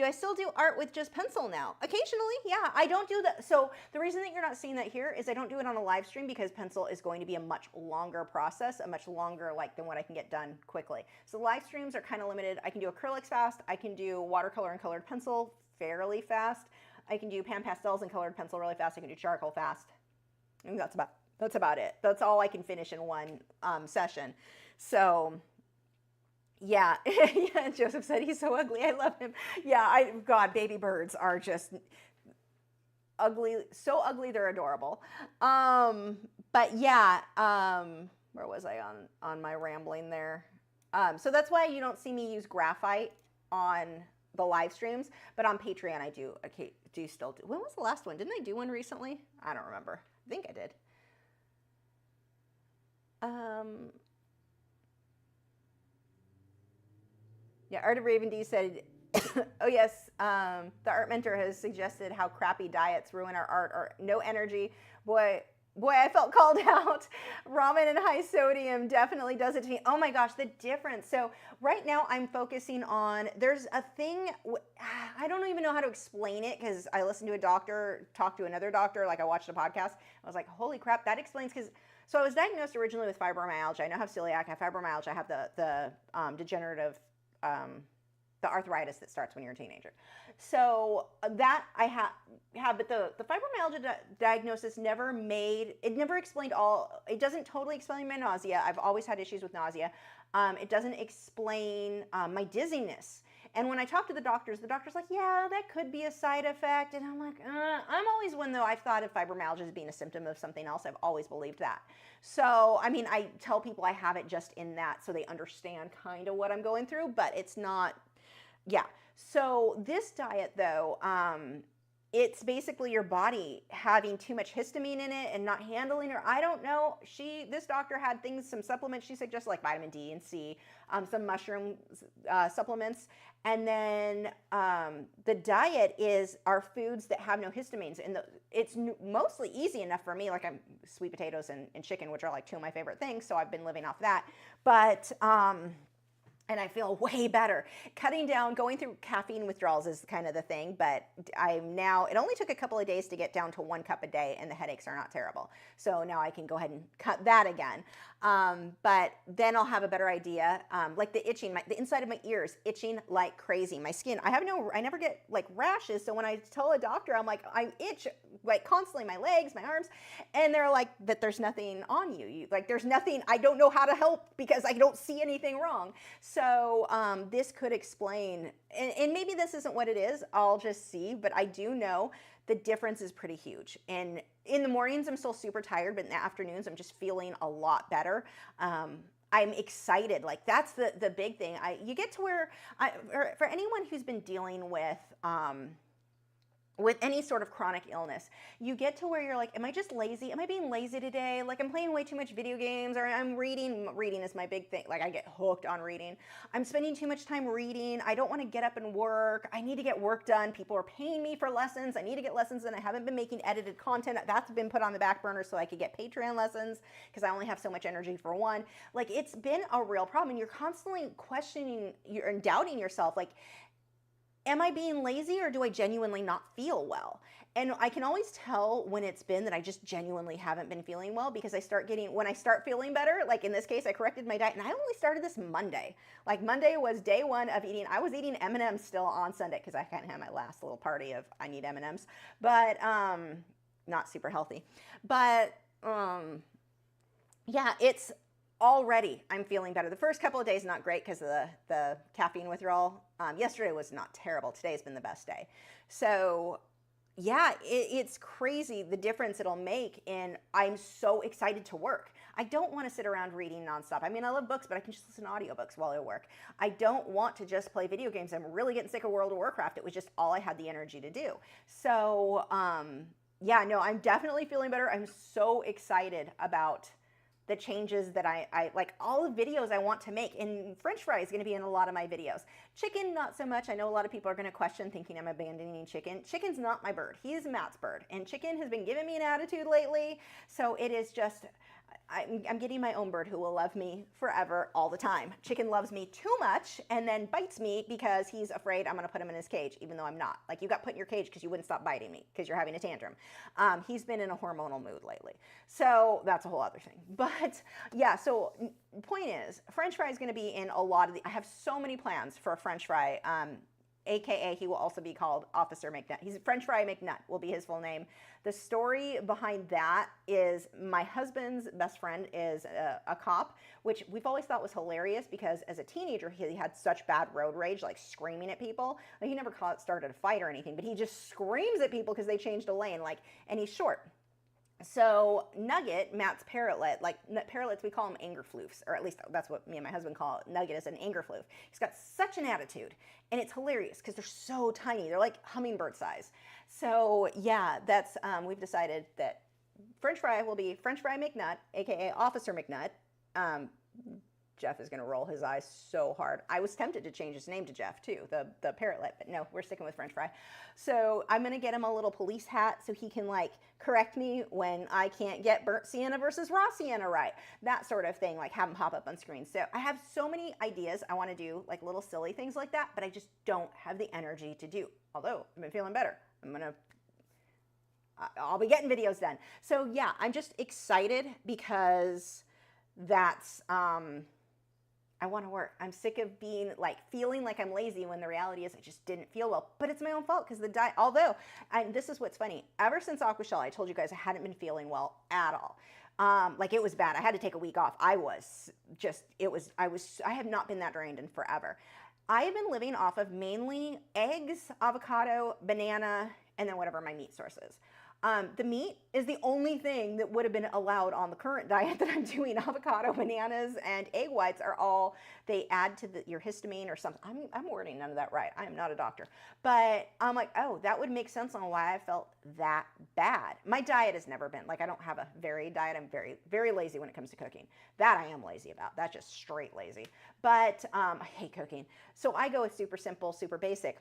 I still do art with just pencil now? Occasionally, yeah. I don't do that. So the reason that you're not seeing that here is I don't do it on a live stream because pencil is going to be a much longer process, a much longer than what I can get done quickly. So live streams are kind of limited. I can do acrylics fast. I can do watercolor and colored pencil fairly fast. I can do pan pastels and colored pencil really fast. I can do charcoal fast. And that's about it. That's all I can finish in one session. So yeah, yeah. Joseph said he's so ugly. I love him. Yeah, God, baby birds are just ugly. So ugly, they're adorable. But yeah, where was I on my rambling there? So that's why you don't see me use graphite on the live streams, but on Patreon I do still do. When was the last one? Didn't I do one recently? I don't remember. I think I did. Yeah, Art of Raven D said, oh yes, the art mentor has suggested how crappy diets ruin our art or no energy. Boy, I felt called out. Ramen and high sodium definitely does it to me. Oh my gosh, the difference. So right now I'm focusing on, there's a thing, I don't even know how to explain it because I listened to a doctor talk to another doctor, like I watched a podcast. I was like, holy crap, that explains, because so I was diagnosed originally with fibromyalgia. I now have celiac, I have fibromyalgia, I have the degenerative, the arthritis that starts when you're a teenager. So that I have, but the fibromyalgia diagnosis never explained all, it doesn't totally explain my nausea. I've always had issues with nausea. It doesn't explain my dizziness. And when I talk to the doctor's like, yeah, that could be a side effect. And I'm like, I'm always one though, I've thought of fibromyalgia as being a symptom of something else. I've always believed that. So, I mean, I tell people I have it just in that so they understand kind of what I'm going through, but it's not, yeah. So this diet though, it's basically your body having too much histamine in it and not handling it. I don't know. This doctor had some supplements she suggested, like vitamin D and C, some mushroom supplements. And then the diet are foods that have no histamines. And it's mostly easy enough for me. Like sweet potatoes and chicken, which are like two of my favorite things. So I've been living off that. But and I feel way better. Cutting down, going through caffeine withdrawals is kind of the thing, but it only took a couple of days to get down to 1 cup a day and the headaches are not terrible. So now I can go ahead and cut that again. But then I'll have a better idea. Like the itching, the inside of my ears itching like crazy. My skin, I never get like rashes. So when I tell a doctor, I'm like, I itch like constantly my legs, my arms, and they're like that there's nothing on you. Like there's nothing, I don't know how to help because I don't see anything wrong. So this could explain, and maybe this isn't what it is, I'll just see, but I do know the difference is pretty huge. And in the mornings, I'm still super tired, but in the afternoons, I'm just feeling a lot better. I'm excited. Like that's the big thing. You get to where, for anyone who's been dealing with any sort of chronic illness, you get to where you're like, am I just lazy? Am I being lazy today? Like I'm playing way too much video games, or I'm reading. Reading is my big thing. Like I get hooked on reading. I'm spending too much time reading. I don't want to get up and work. I need to get work done. People are paying me for lessons. I need to get lessons done. I haven't been making edited content. That's been put on the back burner so I could get Patreon lessons because I only have so much energy for one. Like it's been a real problem, and you're constantly questioning and doubting yourself. Like, am I being lazy or do I genuinely not feel well? And I can always tell when it's been that I just genuinely haven't been feeling well because when I start feeling better, like in this case, I corrected my diet, and I only started this Monday. Like Monday was day one of eating. I was eating M&Ms still on Sunday because I kind of had my last little party of I need M&Ms, but not super healthy. But yeah, it's already, I'm feeling better. The first couple of days, not great because of the caffeine withdrawal. Yesterday was not terrible. Today's been the best day. So yeah, it's crazy the difference it'll make, and I'm so excited to work. I don't want to sit around reading nonstop. I mean, I love books, but I can just listen to audiobooks while I work. I don't want to just play video games. I'm really getting sick of World of Warcraft. It was just all I had the energy to do. So yeah, no, I'm definitely feeling better. I'm so excited about the changes that I like, all the videos I want to make. And French fry is going to be in a lot of my videos. Chicken, not so much. I know a lot of people are going to question thinking I'm abandoning chicken. Chicken's not my bird. He's Matt's bird. And chicken has been giving me an attitude lately. So it is just, I'm getting my own bird who will love me forever all the time. Chicken loves me too much and then bites me because he's afraid I'm going to put him in his cage, even though I'm not. Like, you got put in your cage because you wouldn't stop biting me because you're having a tantrum. He's been in a hormonal mood lately. So that's a whole other thing. But yeah, so point is, French fry is going to be in a lot of the, I have so many plans for French fry. AKA, he will also be called Officer McNutt. He's French Fry McNutt will be his full name. The story behind that is my husband's best friend is a cop, which we've always thought was hilarious because as a teenager, he had such bad road rage, like screaming at people. Like, he never started a fight or anything, but he just screams at people because they changed a lane, like, and he's short. So Nugget, Matt's parrotlet, like parrotlets, we call them anger floofs, or at least that's what me and my husband call it. Nugget is an anger floof. He's got such an attitude, and it's hilarious because they're so tiny. They're like hummingbird size. So yeah, that's we've decided that French fry will be French Fry McNutt, aka Officer McNutt. Jeff is going to roll his eyes so hard. I was tempted to change his name to Jeff too, the parrotlet, but no, we're sticking with French Fry. So I'm going to get him a little police hat so he can like correct me when I can't get burnt sienna versus raw sienna right. That sort of thing, like have him pop up on screen. So I have so many ideas I want to do, like little silly things like that, but I just don't have the energy to do. Although I've been feeling better. I'll be getting videos done. So yeah, I'm just excited because that's, I want to work. I'm sick of being like feeling like I'm lazy when the reality is I just didn't feel well. But it's my own fault because the diet, although, and this is what's funny, ever since Aquashell, I told you guys I hadn't been feeling well at all. Like, it was bad. I had to take a week off. I have not been that drained in forever. I have been living off of mainly eggs, avocado, banana, and then whatever my meat source is. The meat is the only thing that would have been allowed on the current diet that I'm doing. Avocado, bananas, and egg whites are all, they add to your histamine or something. I'm wording none of that right. I am not a doctor. But I'm like, oh, that would make sense on why I felt that bad. My diet has never been, like, I don't have a varied diet. I'm very, very lazy when it comes to cooking. That I am lazy about. That's just straight lazy. But I hate cooking. So I go with super simple, super basic.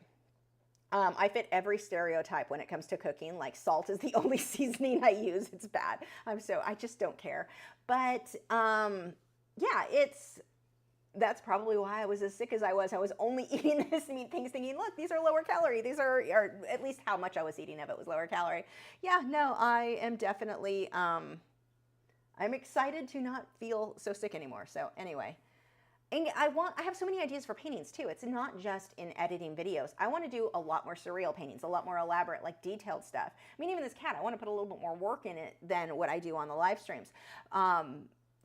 I fit every stereotype when it comes to cooking. Like, salt is the only seasoning I use. It's bad. I just don't care. But yeah, that's probably why I was as sick as I was. I was only eating this meat things thinking, look, these are lower calorie. These are, or at least how much I was eating of it was lower calorie. Yeah, no, I am definitely, I'm excited to not feel so sick anymore. So anyway, And I have so many ideas for paintings too. It's not just in editing videos. I want to do a lot more surreal paintings, a lot more elaborate, like detailed stuff. I mean, even this cat, I want to put a little bit more work in it than what I do on the live streams.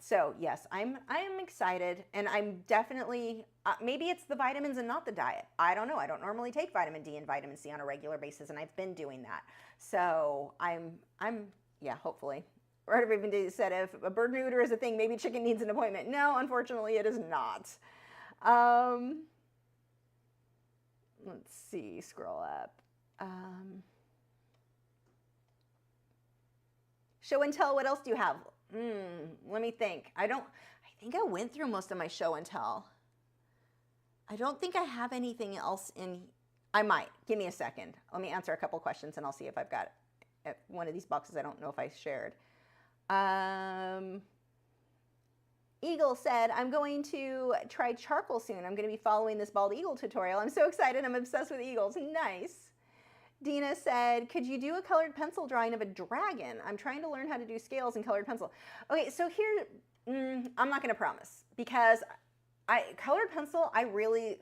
So yes, I am excited, and I'm definitely, maybe it's the vitamins and not the diet. I don't know. I don't normally take vitamin D and vitamin C on a regular basis, and I've been doing that. So yeah, hopefully. Or everybody said if a bird neuter is a thing, maybe chicken needs an appointment. No, unfortunately, it is not. Let's see, scroll up. Show and tell, what else do you have? Let me think. I think I went through most of my show and tell. I don't think I have anything else in. I might. Give me a second. Let me answer a couple questions and I'll see if I've got one of these boxes. I don't know if I shared. Eagle said, I'm going to try charcoal soon. I'm going to be following this bald eagle tutorial. I'm so excited. I'm obsessed with eagles. Nice. Dina said, could you do a colored pencil drawing of a dragon? I'm trying to learn how to do scales in colored pencil. Okay, so here, I'm not going to promise, because colored pencil, I really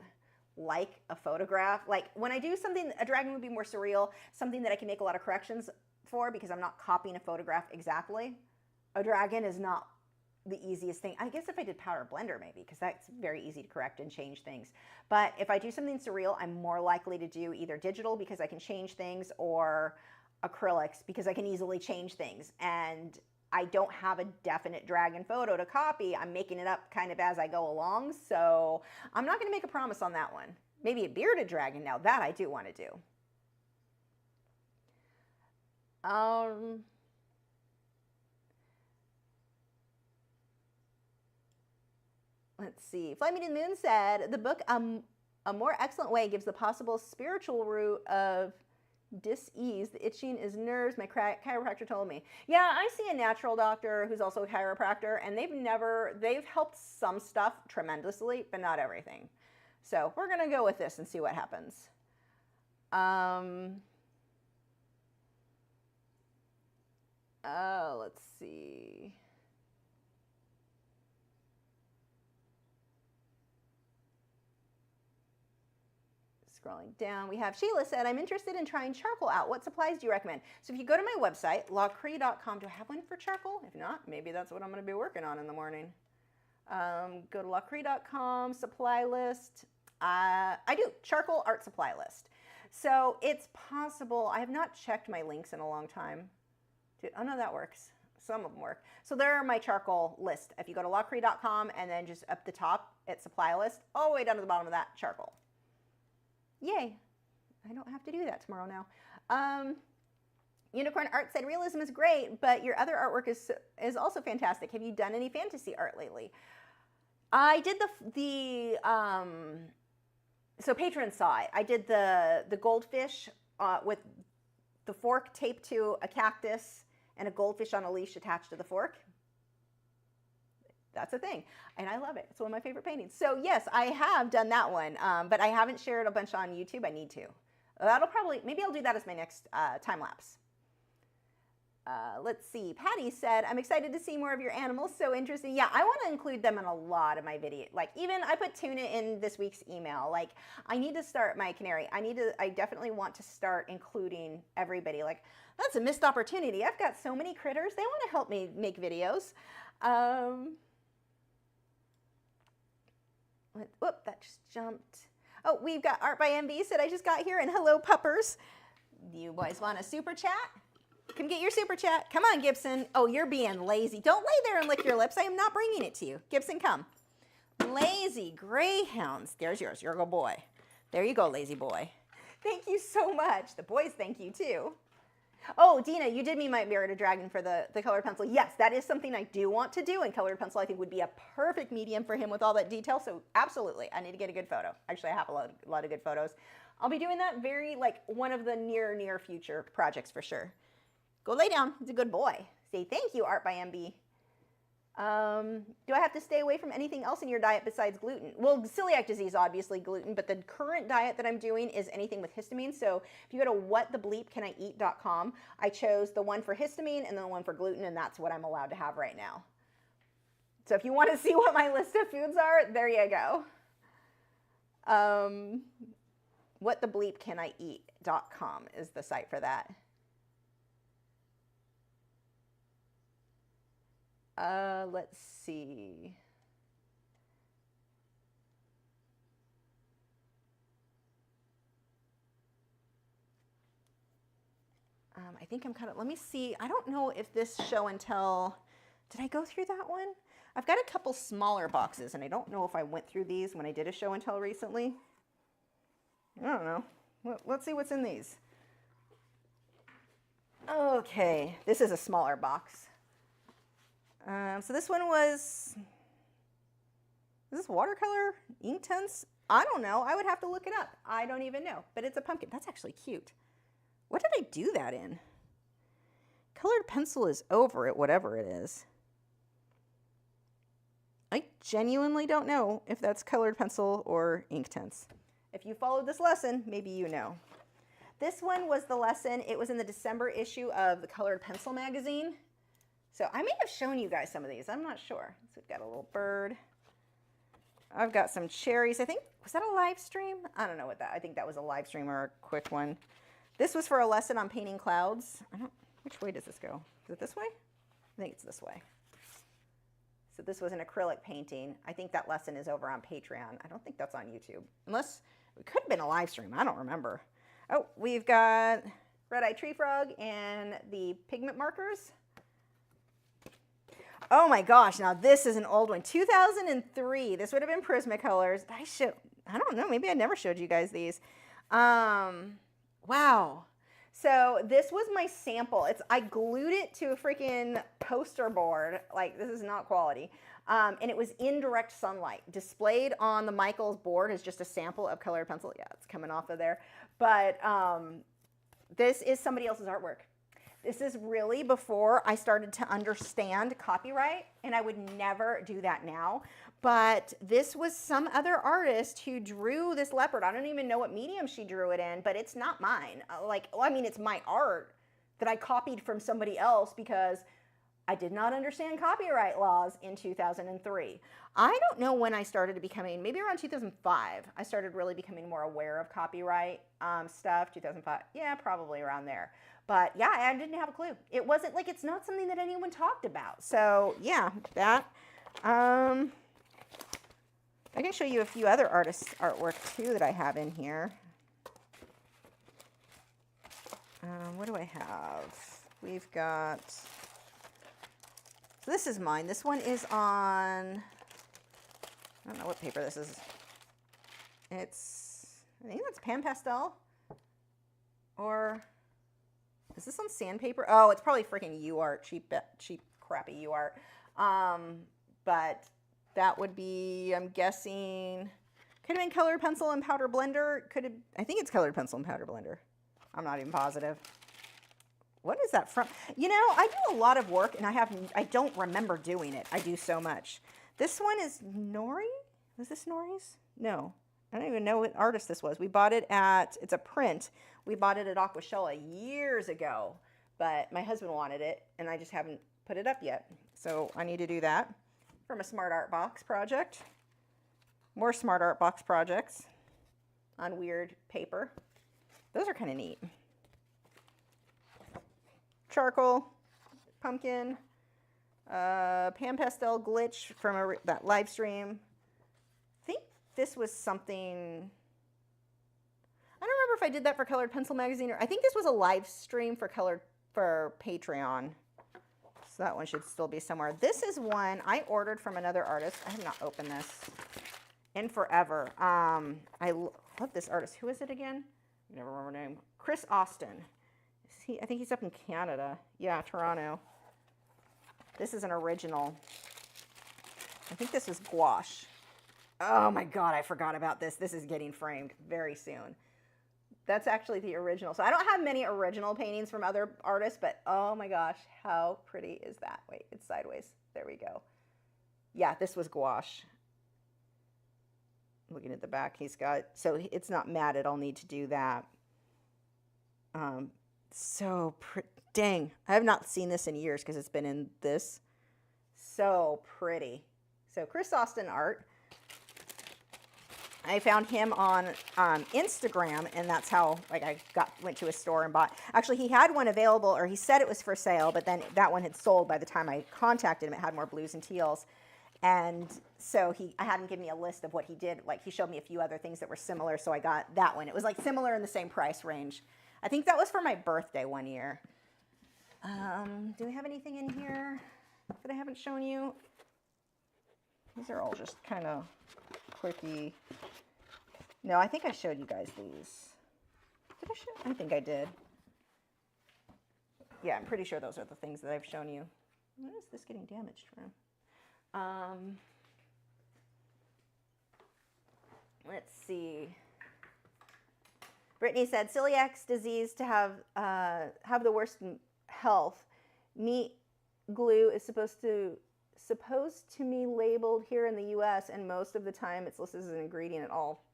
like a photograph. Like when I do something, a dragon would be more surreal, something that I can make a lot of corrections for because I'm not copying a photograph exactly. A dragon is not the easiest thing. I guess if I did powder blender maybe, because that's very easy to correct and change things. But if I do something surreal, I'm more likely to do either digital because I can change things, or acrylics because I can easily change things. And I don't have a definite dragon photo to copy. I'm making it up kind of as I go along. So I'm not going to make a promise on that one. Maybe a bearded dragon, now that I do want to do. Let's see. Fly Me to the Moon said, the book, A More Excellent Way, gives the possible spiritual root of dis-ease. The itching is nerves, my chiropractor told me. Yeah, I see a natural doctor who's also a chiropractor, and they've helped some stuff tremendously, but not everything. So we're going to go with this and see what happens. Let's see. Scrolling down, we have Sheila said, I'm interested in trying charcoal out. What supplies do you recommend? So if you go to my website, lachri.com, do I have one for charcoal? If not, maybe that's what I'm going to be working on in the morning. Go to lachri.com, supply list. I do, charcoal art supply list. So it's possible, I have not checked my links in a long time. Oh no, that works. Some of them work. So there are my charcoal list. If you go to lachri.com and then just up the top, it's supply list, all the way down to the bottom of that, charcoal. Yay, I don't have to do that tomorrow now. Unicorn Art said, realism is great, but your other artwork is also fantastic. Have you done any fantasy art lately? I did so patrons saw it. I did the goldfish with the fork taped to a cactus and a goldfish on a leash attached to the fork. That's a thing, and I love it. It's one of my favorite paintings. So yes, I have done that one, but I haven't shared a bunch on YouTube. I need to. Maybe I'll do that as my next time lapse. Let's see. Patty said, I'm excited to see more of your animals. So interesting. Yeah, I want to include them in a lot of my videos. Like even I put tuna in this week's email. Like I need to start my canary. I definitely want to start including everybody. Like that's a missed opportunity. I've got so many critters. They want to help me make videos. Whoop, that just jumped. Oh, we've got Art by MB said, I just got here, and hello, puppers. Do you boys want a super chat? Come get your super chat. Come on, Gibson. Oh, you're being lazy. Don't lay there and lick your lips. I am not bringing it to you. Gibson, come. Lazy greyhounds. There's yours. You're a good boy. There you go, lazy boy. Thank you so much. The boys thank you, too. Oh, Dina, you did mean my bearded dragon for the colored pencil. Yes, that is something I do want to do, and colored pencil I think would be a perfect medium for him with all that detail. So absolutely, I need to get a good photo. Actually, I have a lot of good photos. I'll be doing that one of the near future projects for sure. Go lay down. It's a good boy. Say thank you, Art by MB. Do I have to stay away from anything else in your diet besides gluten? Well, celiac disease, obviously gluten, but the current diet that I'm doing is anything with histamine. So if you go to whatthebleepcanieat.com, I chose the one for histamine and then the one for gluten, and that's what I'm allowed to have right now. So if you want to see what my list of foods are, there you go. WhatthebleepcaniEat.com is the site for that. Let's see. I think I'm kind of, let me see. I don't know if this show and tell, did I go through that one? I've got a couple smaller boxes, and I don't know if I went through these when I did a show and tell recently. I don't know. Let's see what's in these. Okay, this is a smaller box. So this one was, is this watercolor? Inktense? I don't know. I would have to look it up. I don't even know. But it's a pumpkin. That's actually cute. What did I do that in? Colored pencil is over it, whatever it is. I genuinely don't know if that's colored pencil or Inktense. If you followed this lesson, maybe you know. This one was the lesson. It was in the December issue of the Colored Pencil magazine. So I may have shown you guys some of these. I'm not sure. So we've got a little bird. I've got some cherries. I think, was that a live stream? I don't know what that, I think that was a live stream or a quick one. This was for a lesson on painting clouds. Which way does this go? Is it this way? I think it's this way. So this was an acrylic painting. I think that lesson is over on Patreon. I don't think that's on YouTube. Unless, it could have been a live stream. I don't remember. Oh, we've got red-eyed tree frog and the pigment markers. Oh my gosh, now this is an old one. 2003. This would have been Prismacolors. I don't know, maybe I never showed you guys these. Wow. So this was my sample. I glued it to a freaking poster board. Like, this is not quality. And it was in direct sunlight. Displayed on the Michaels board as just a sample of colored pencil. Yeah, it's coming off of there. But this is somebody else's artwork. This is really before I started to understand copyright, and I would never do that now. But this was some other artist who drew this leopard. I don't even know what medium she drew it in, but it's not mine. It's my art that I copied from somebody else because I did not understand copyright laws in 2003. I don't know when I started becoming, maybe around 2005, I started really becoming more aware of copyright stuff. 2005, yeah, probably around there. But yeah, I didn't have a clue. It wasn't like, it's not something that anyone talked about. So yeah, that. I can show you a few other artists' artwork too that I have in here. What do I have? We've got, so this is mine. This one is on, I don't know what paper this is. I think that's Pan Pastel. Or, is this on sandpaper? Oh, it's probably freaking UArt, cheap, crappy UArt. But that would be, I'm guessing, could have been colored pencil and powder blender. I think it's colored pencil and powder blender. I'm not even positive. What is that from? You know, I do a lot of work and I don't remember doing it. I do so much. This one is Nori? Was this Nori's? No. I don't even know what artist this was. We bought it at, it's a print. We bought it at Aquashella years ago, but my husband wanted it and I just haven't put it up yet. So I need to do that. From a Smart Art Box project. More Smart Art Box projects on weird paper. Those are kind of neat. Charcoal, pumpkin, Pan Pastel glitch from that live stream. I think this was something, I don't remember if I did that for Colored Pencil Magazine, or I think this was a live stream for Patreon. So that one should still be somewhere. This is one I ordered from another artist. I have not opened this in forever. I love this artist. Who is it again? I never remember her name. Chris Austin. I think he's up in Canada. Yeah, Toronto. This is an original. I think this was gouache. Oh my God, I forgot about this. This is getting framed very soon. That's actually the original. So I don't have many original paintings from other artists, but oh my gosh, how pretty is that? Wait, it's sideways. There we go. Yeah, this was gouache. Looking at the back, he's got, so it's not matted. I'll need to do that. So dang, I have not seen this in years because it's been in this. So pretty. So Chris Austin Art. I found him on Instagram, and that's how like I went to a store and bought. Actually, he had one available, or he said it was for sale, but then that one had sold by the time I contacted him. It had more blues and teals, and so I had him give me a list of what he did. Like he showed me a few other things that were similar, so I got that one. It was like similar in the same price range. I think that was for my birthday one year. Do we have anything in here that I haven't shown you? These are all just kind of quirky. No, I think I showed you guys these. Did I show? I think I did. Yeah, I'm pretty sure those are the things that I've shown you. What is this getting damaged from? Let's see. Brittany said, celiac disease to have the worst health. Meat glue is supposed to be labeled here in the US, and most of the time it's listed as an ingredient at all.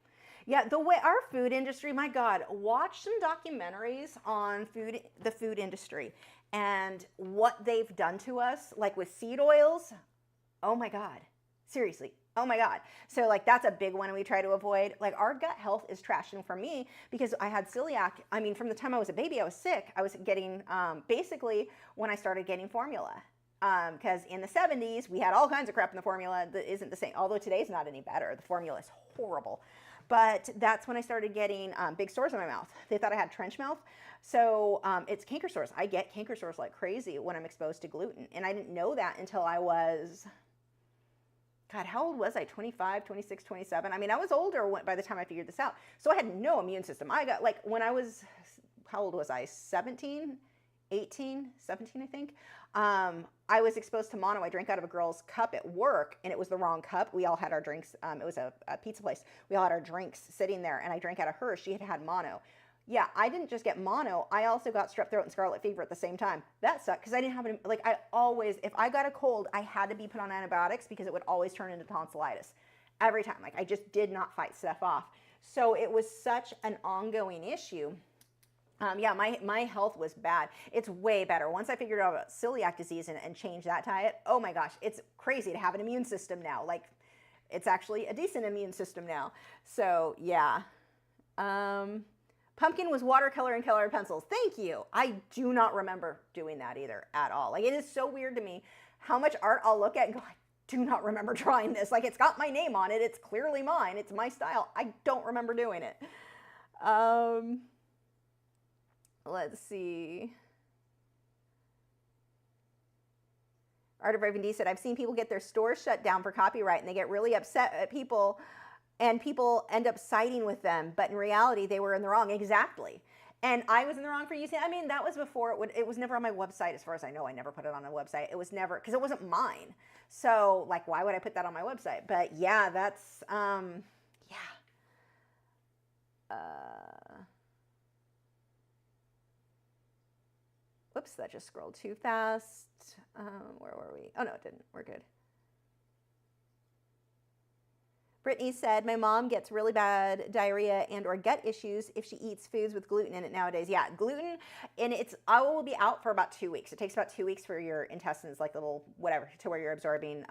Yeah, the way our food industry, my God, watch some documentaries on the food industry and what they've done to us, like with seed oils. Oh my God, seriously. Oh my God. So like that's a big one we try to avoid. Like our gut health is trashed. And for me, because I had celiac, I mean, from the time I was a baby, I was sick. I was getting, basically when I started getting formula. Because in the 70s, we had all kinds of crap in the formula that isn't the same. Although today's not any better. The formula is horrible. But that's when I started getting big sores in my mouth. They thought I had trench mouth. So it's canker sores. I get canker sores like crazy when I'm exposed to gluten. And I didn't know that until I was, God, how old was I? 25, 26, 27? I mean, I was older by the time I figured this out. So I had no immune system. I got, like, when I was, how old was I? 17, 18, 17, I think. I was exposed to mono. I drank out of a girl's cup at work, and it was the wrong cup. We all had our drinks. It was a pizza place. We all had our drinks sitting there, and I drank out of hers. She had mono. Yeah, I didn't just get mono. I also got strep throat and scarlet fever at the same time. That sucked because I didn't have any, like I always, if I got a cold, I had to be put on antibiotics because it would always turn into tonsillitis every time. Like I just did not fight stuff off. So it was such an ongoing issue. Yeah, my health was bad. It's way better. Once I figured out about celiac disease and changed that diet, oh my gosh, it's crazy to have an immune system now. Like, it's actually a decent immune system now. So, yeah. Pumpkin was watercolor and colored pencils. Thank you. I do not remember doing that either at all. Like, it is so weird to me how much art I'll look at and go, I do not remember trying this. Like, it's got my name on it. It's clearly mine. It's my style. I don't remember doing it. Let's see. Art of Raven D said, I've seen people get their stores shut down for copyright and they get really upset at people and people end up siding with them. But in reality, they were in the wrong. Exactly. And I was in the wrong for using, I mean, that was before it was never on my website. As far as I know, I never put it on a website. It was never, because it wasn't mine. So like, why would I put that on my website? But yeah, that's, yeah. Whoops, that just scrolled too fast. Where were we? Oh, no, it didn't. We're good. Brittany said, my mom gets really bad diarrhea and or gut issues if she eats foods with gluten in it nowadays. Yeah, gluten, and I will be out for about 2 weeks. It takes about 2 weeks for your intestines, like little whatever, to where you're absorbing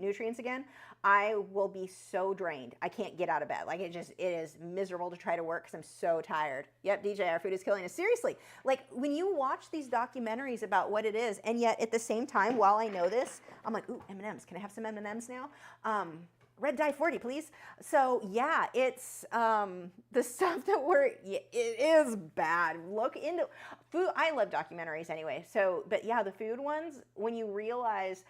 nutrients again. I will be so drained. I can't get out of bed. Like it is miserable to try to work because I'm so tired. Yep, DJ, our food is killing us. Seriously, like when you watch these documentaries about what it is, and yet at the same time, while I know this, I'm like, ooh, M&Ms. Can I have some M&Ms now? Red dye 40, please. So yeah, it's the stuff that it is bad. Look into food. I love documentaries anyway. So, but yeah, the food ones, when you realize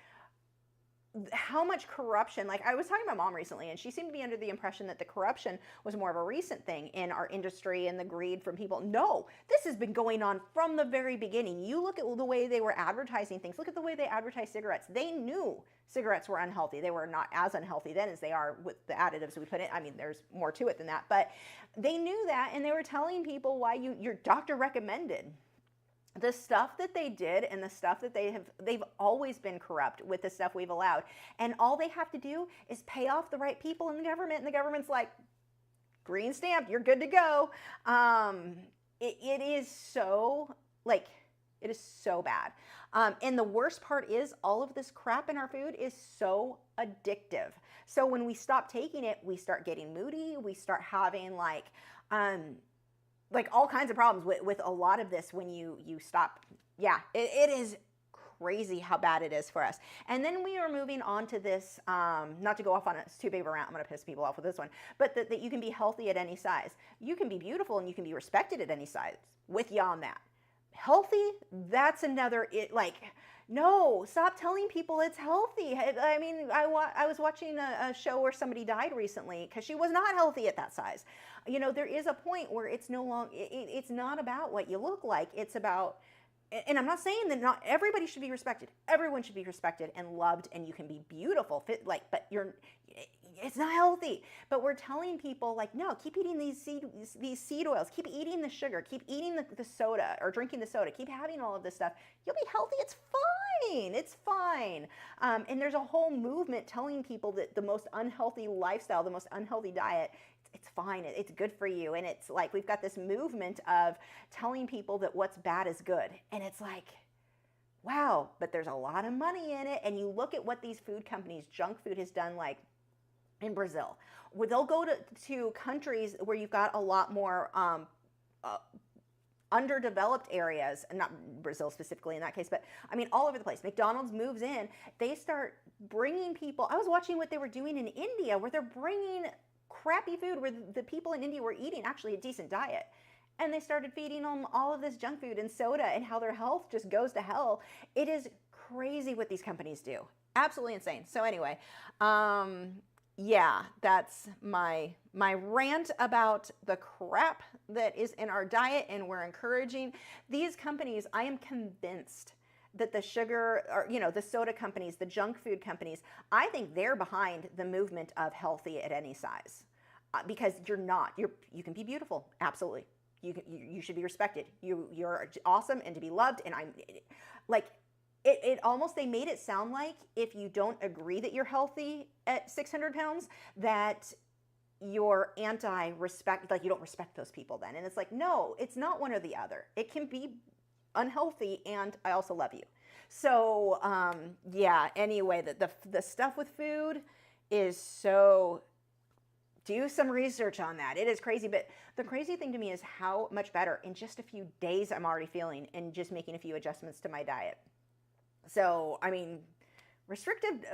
how much corruption, like I was talking to my mom recently and she seemed to be under the impression that the corruption was more of a recent thing in our industry and the greed from people. No, this has been going on from the very beginning. You look at the way they were advertising things. Look at the way they advertise cigarettes. They knew cigarettes were unhealthy. They were not as unhealthy then as they are with the additives we put in. I mean, there's more to it than that, but they knew that and they were telling people why your doctor recommended. The stuff that they did and the stuff that they've always been corrupt with the stuff we've allowed. And all they have to do is pay off the right people in the government, and the government's like, green stamp, you're good to go. It is so, like, It is so bad. And the worst part is all of this crap in our food is so addictive. So when we stop taking it, we start getting moody. We start having like all kinds of problems with a lot of this when you stop. Yeah, it is crazy how bad it is for us. And then we are moving on to this, not to go off on a too big of a rant, I'm going to piss people off with this one, but that you can be healthy at any size. You can be beautiful and you can be respected at any size. With you on that. Healthy, that's another, no, stop telling people it's healthy. I mean, I was watching a show where somebody died recently because she was not healthy at that size. You know, there is a point where it's no longer, it's not about what you look like. It's about, and I'm not saying that not everybody should be respected. Everyone should be respected and loved, and you can be beautiful, but it's not healthy. But we're telling people like, no, keep eating these seed oils, keep eating the sugar, keep eating the soda or drinking the soda, keep having all of this stuff. You'll be healthy. It's fine. It's fine. And there's a whole movement telling people that the most unhealthy lifestyle, the most unhealthy diet, it's fine, it's good for you. And it's like, we've got this movement of telling people that what's bad is good. And it's like, wow, but there's a lot of money in it. And you look at what these food companies, junk food has done, like in Brazil, where they'll go to countries where you've got a lot more underdeveloped areas, and not Brazil specifically in that case, but I mean all over the place. McDonald's moves in, they start bringing people. I was watching what they were doing in India, where they're bringing crappy food, where the people in India were eating actually a decent diet, and they started feeding them all of this junk food and soda, and how their health just goes to hell. It is crazy what these companies do. Absolutely insane. So anyway, yeah, that's my rant about the crap that is in our diet, and we're encouraging these companies. I am convinced that the sugar, or the soda companies, the junk food companies, I think they're behind the movement of healthy at any size, because you can be beautiful, absolutely. You should be respected. You're awesome and to be loved. And I'm like, it almost, they made it sound like if you don't agree that you're healthy at 600 pounds, that you're anti-respect, like you don't respect those people then. And it's like, no, it's not one or the other. It can be unhealthy and I also love you. So yeah, anyway, the stuff with food is so, do some research on that. It is crazy. But the crazy thing to me is how much better in just a few days I'm already feeling, and just making a few adjustments to my diet. So, I mean, restrictive,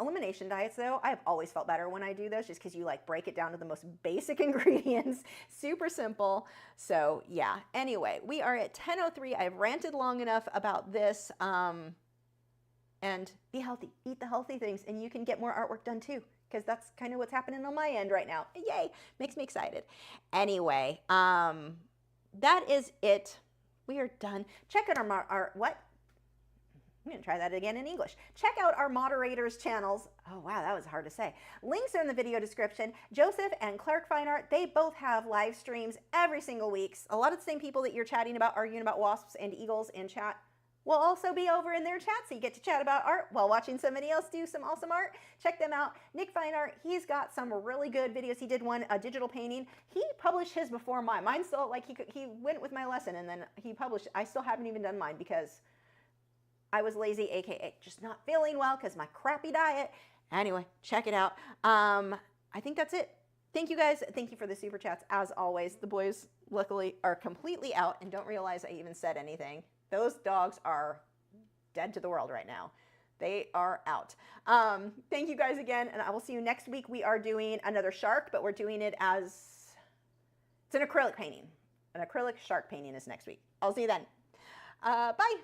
elimination diets though, I've always felt better when I do those, just because you break it down to the most basic ingredients, super simple. So yeah, anyway, we are at 10:03. I've ranted long enough about this, and be healthy, eat the healthy things, and you can get more artwork done too, because that's kind of what's happening on my end right now. Yay, makes me excited. Anyway, that is it. We are done. Check out our what? I'm going to try that again in English. Check out our moderators' channels. Oh, wow, that was hard to say. Links are in the video description. Joseph and Clark Fine Art, they both have live streams every single week. A lot of the same people that you're chatting about, arguing about wasps and eagles in chat, will also be over in their chat, so you get to chat about art while watching somebody else do some awesome art. Check them out. Nick Fine Art, he's got some really good videos. He did one, a digital painting. He published his before mine. Mine still, he went with my lesson, and then he published. I still haven't even done mine because I was lazy, aka just not feeling well because my crappy diet. Anyway, check it out. I think that's it. Thank you guys. Thank you for the super chats. As always, the boys luckily are completely out and don't realize I even said anything. Those dogs are dead to the world right now. They are out. Thank you guys again, and I will see you next week. We are doing another shark, but we're doing it as, it's an acrylic painting. An acrylic shark painting is next week. I'll see you then. Bye.